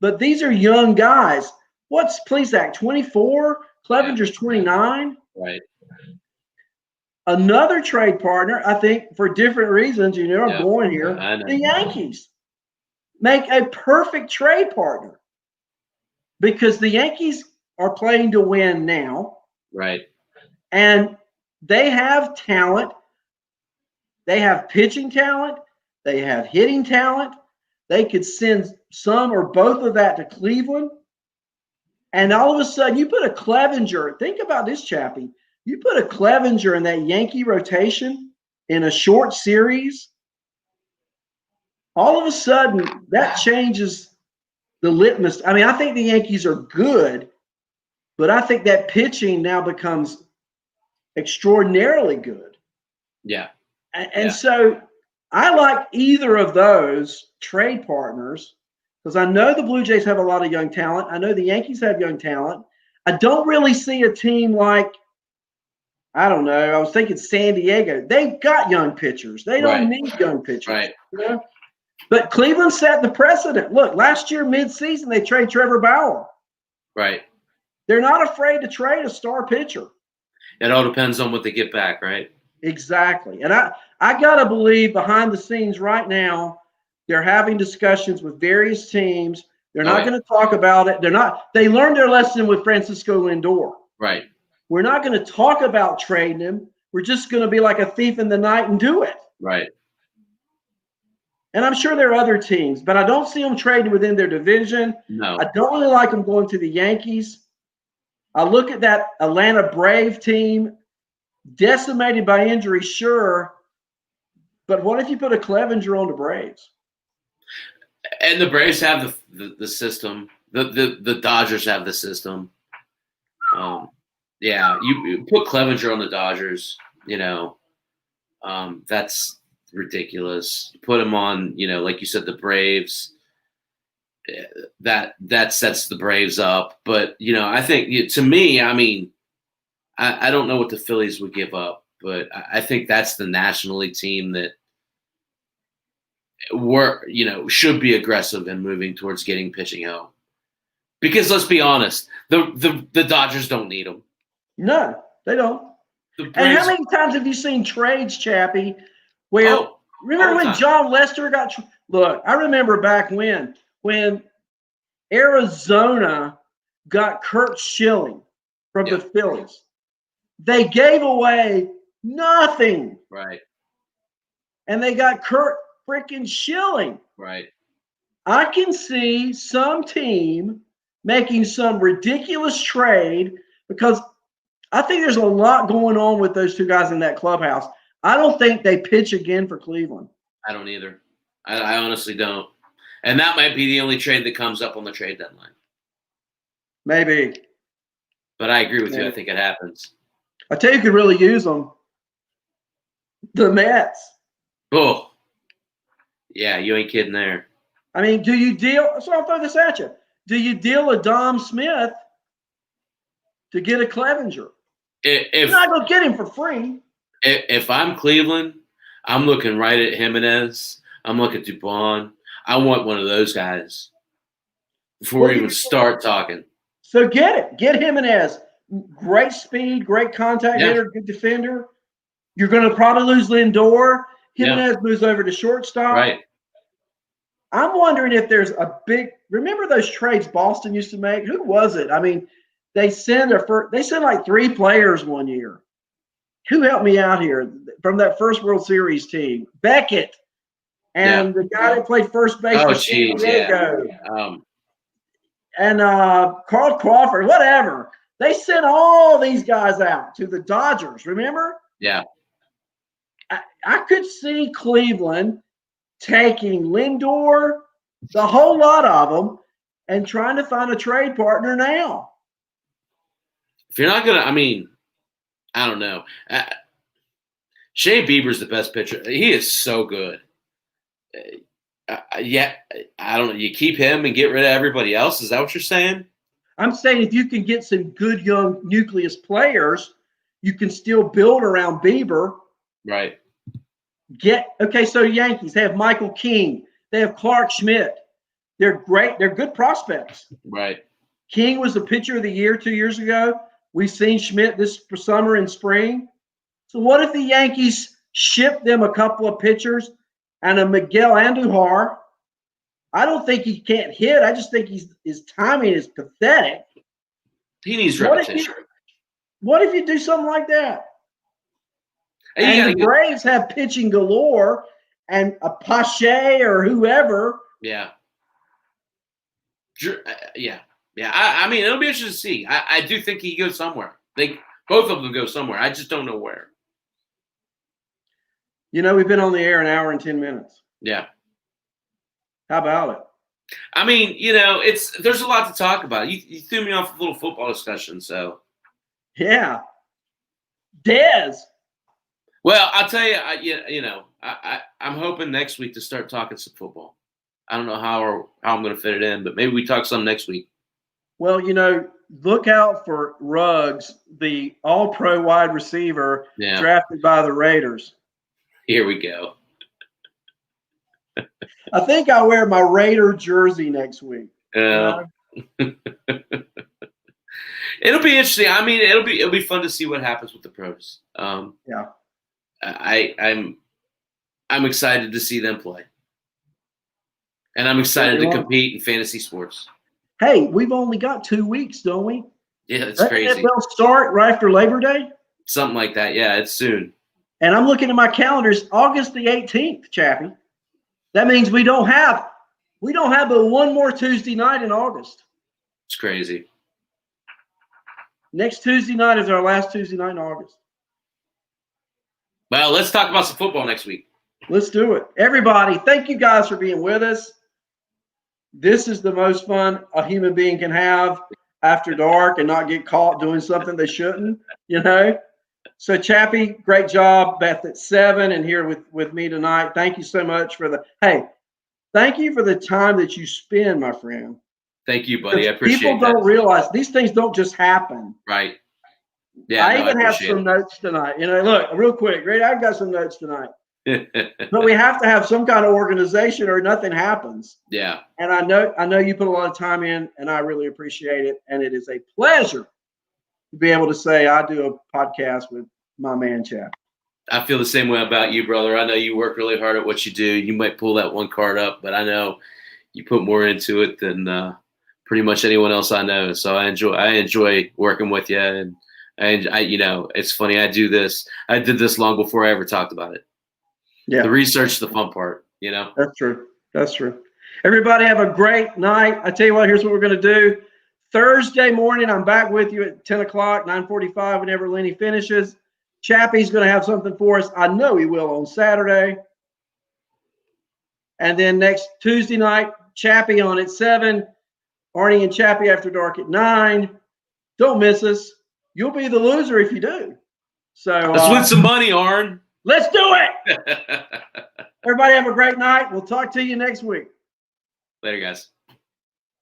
but these are young guys. What's Plesac, 24? Clevenger's 29? Right. Another trade partner, I think, for different reasons, I'm going here, the Yankees make a perfect trade partner because the Yankees are playing to win now. Right. And they have talent. They have pitching talent. They have hitting talent. They could send some or both of that to Cleveland. And all of a sudden, you put a Clevenger. Think about this, Chappy. You put a Clevenger in that Yankee rotation in a short series. All of a sudden, that changes the litmus. I mean, I think the Yankees are good, but I think that pitching now becomes extraordinarily good. Yeah. And so I like either of those trade partners. because I know the Blue Jays have a lot of young talent. I know the Yankees have young talent. I don't really see a team like, I don't know, I was thinking San Diego. They've got young pitchers. They don't need young pitchers. Right. You know? But Cleveland set the precedent. Look, last year midseason they trade Trevor Bauer. Right. They're not afraid to trade a star pitcher. It all depends on what they get back, right? Exactly. And I got to believe behind the scenes right now, they're having discussions with various teams. They're not going to talk about it. They learned their lesson with Francisco Lindor. Right. We're not going to talk about trading him. We're just going to be like a thief in the night and do it. Right. And I'm sure there are other teams, but I don't see them trading within their division. No. I don't really like them going to the Yankees. I look at that Atlanta Brave team, decimated by injury, sure. But what if you put a Clevenger on the Braves? And the Braves have the system. The Dodgers have the system. Yeah, you put Clevenger on the Dodgers, that's ridiculous. Put him on, like you said, the Braves. That sets the Braves up. But, I think, to me, I mean, I don't know what the Phillies would give up, but I think that's the National League team that should be aggressive in moving towards getting pitching help. Because let's be honest, the Dodgers don't need them. No, they don't. And how many times have you seen trades, Chappy, where remember when John Lester got look, I remember back when Arizona got Kurt Schilling from the Phillies. They gave away nothing. Right. And they got Kurt freaking Schilling. Right. I can see some team making some ridiculous trade because I think there's a lot going on with those two guys in that clubhouse. I don't think they pitch again for Cleveland. I don't either. I honestly don't. And that might be the only trade that comes up on the trade deadline. Maybe. But I agree with you. I think it happens. I tell you who could really use them. The Mets. Oh. Yeah, you ain't kidding there. I mean, do you deal – so I'll throw this at you. Do you deal a Dom Smith to get a Clevenger? You're not going to get him for free. If I'm Cleveland, I'm looking right at Jimenez. I'm looking at Dupont. I want one of those guys before we even start talking. So get it. Get Jimenez. Great speed, great contact hitter, good defender. You're going to probably lose Lindor. Jimenez moves over to shortstop. Right. I'm wondering if there's a big – remember those trades Boston used to make? Who was it? I mean, they send like 3 players one year. Who helped me out here from that first World Series team? Beckett and the guy that played first base for San Diego. And Carl Crawford, whatever. They sent all these guys out to the Dodgers, remember? Yeah. I could see Cleveland taking Lindor, the whole lot of them, and trying to find a trade partner now. If you're not going to – I mean – I don't know. Shea Bieber's the best pitcher. He is so good. I don't know. You keep him and get rid of everybody else? Is that what you're saying? I'm saying if you can get some good young nucleus players, you can still build around Bieber. Right. So Yankees, they have Michael King. They have Clark Schmidt. They're great. They're good prospects. Right. King was the pitcher of the year 2 years ago. We've seen Schmidt this summer and spring. So what if the Yankees ship them a couple of pitchers and a Miguel Andujar? I don't think he can't hit. I just think his timing is pathetic. He needs repetition. What if you do something like that? And the Braves have pitching galore and a Pache or whoever. Yeah. Yeah. Yeah, I mean, it'll be interesting to see. I do think he goes somewhere. Both of them go somewhere. I just don't know where. We've been on the air an hour and 10 minutes. Yeah. How about it? I mean, there's a lot to talk about. You threw me off a little football discussion, so. Yeah. Dez. Well, I'll tell you, I'm hoping next week to start talking some football. I don't know how I'm going to fit it in, but maybe we talk some next week. Well, look out for Ruggs, the all-pro wide receiver drafted by the Raiders. Here we go. I think I'll wear my Raider jersey next week. Yeah. It'll be interesting. I mean, it'll be fun to see what happens with the pros. Yeah. I'm excited to see them play. And I'm excited to compete in fantasy sports. Hey, we've only got 2 weeks, don't we? Yeah, it's crazy. They'll start right after Labor Day? Something like that. Yeah, it's soon. And I'm looking at my calendars, August the 18th, Chappy. That means we don't have but one more Tuesday night in August. It's crazy. Next Tuesday night is our last Tuesday night in August. Well, let's talk about some football next week. Let's do it. Everybody, thank you guys for being with us. This is the most fun a human being can have after dark and not get caught doing something they shouldn't, So, Chappy, great job. Beth at 7 and here with me tonight. Thank you so much thank you for the time that you spend, my friend. Thank you, buddy. I appreciate it. People don't realize these things don't just happen. Right. Yeah. I even have some notes tonight. Look, real quick, great. I've got some notes tonight. But we have to have some kind of organization or nothing happens. Yeah. And I know you put a lot of time in, and I really appreciate it. And it is a pleasure to be able to say I do a podcast with my man, Chap. I feel the same way about you, brother. I know you work really hard at what you do. You might pull that one card up, but I know you put more into it than pretty much anyone else I know. So I enjoy working with you, and it's funny. I did this long before I ever talked about it. Yeah, the research is the fun part. That's true. Everybody have a great night. I tell you what, here's what we're going to do. Thursday morning, I'm back with you at 10 o'clock, 9:45, whenever Lenny finishes. Chappy's going to have something for us. I know he will on Saturday. And then next Tuesday night, Chappy on at 7. Arnie and Chappy After Dark at 9. Don't miss us. You'll be the loser if you do. So let's win some money, Arn. Let's do it. Everybody have a great night. We'll talk to you next week. Later, guys.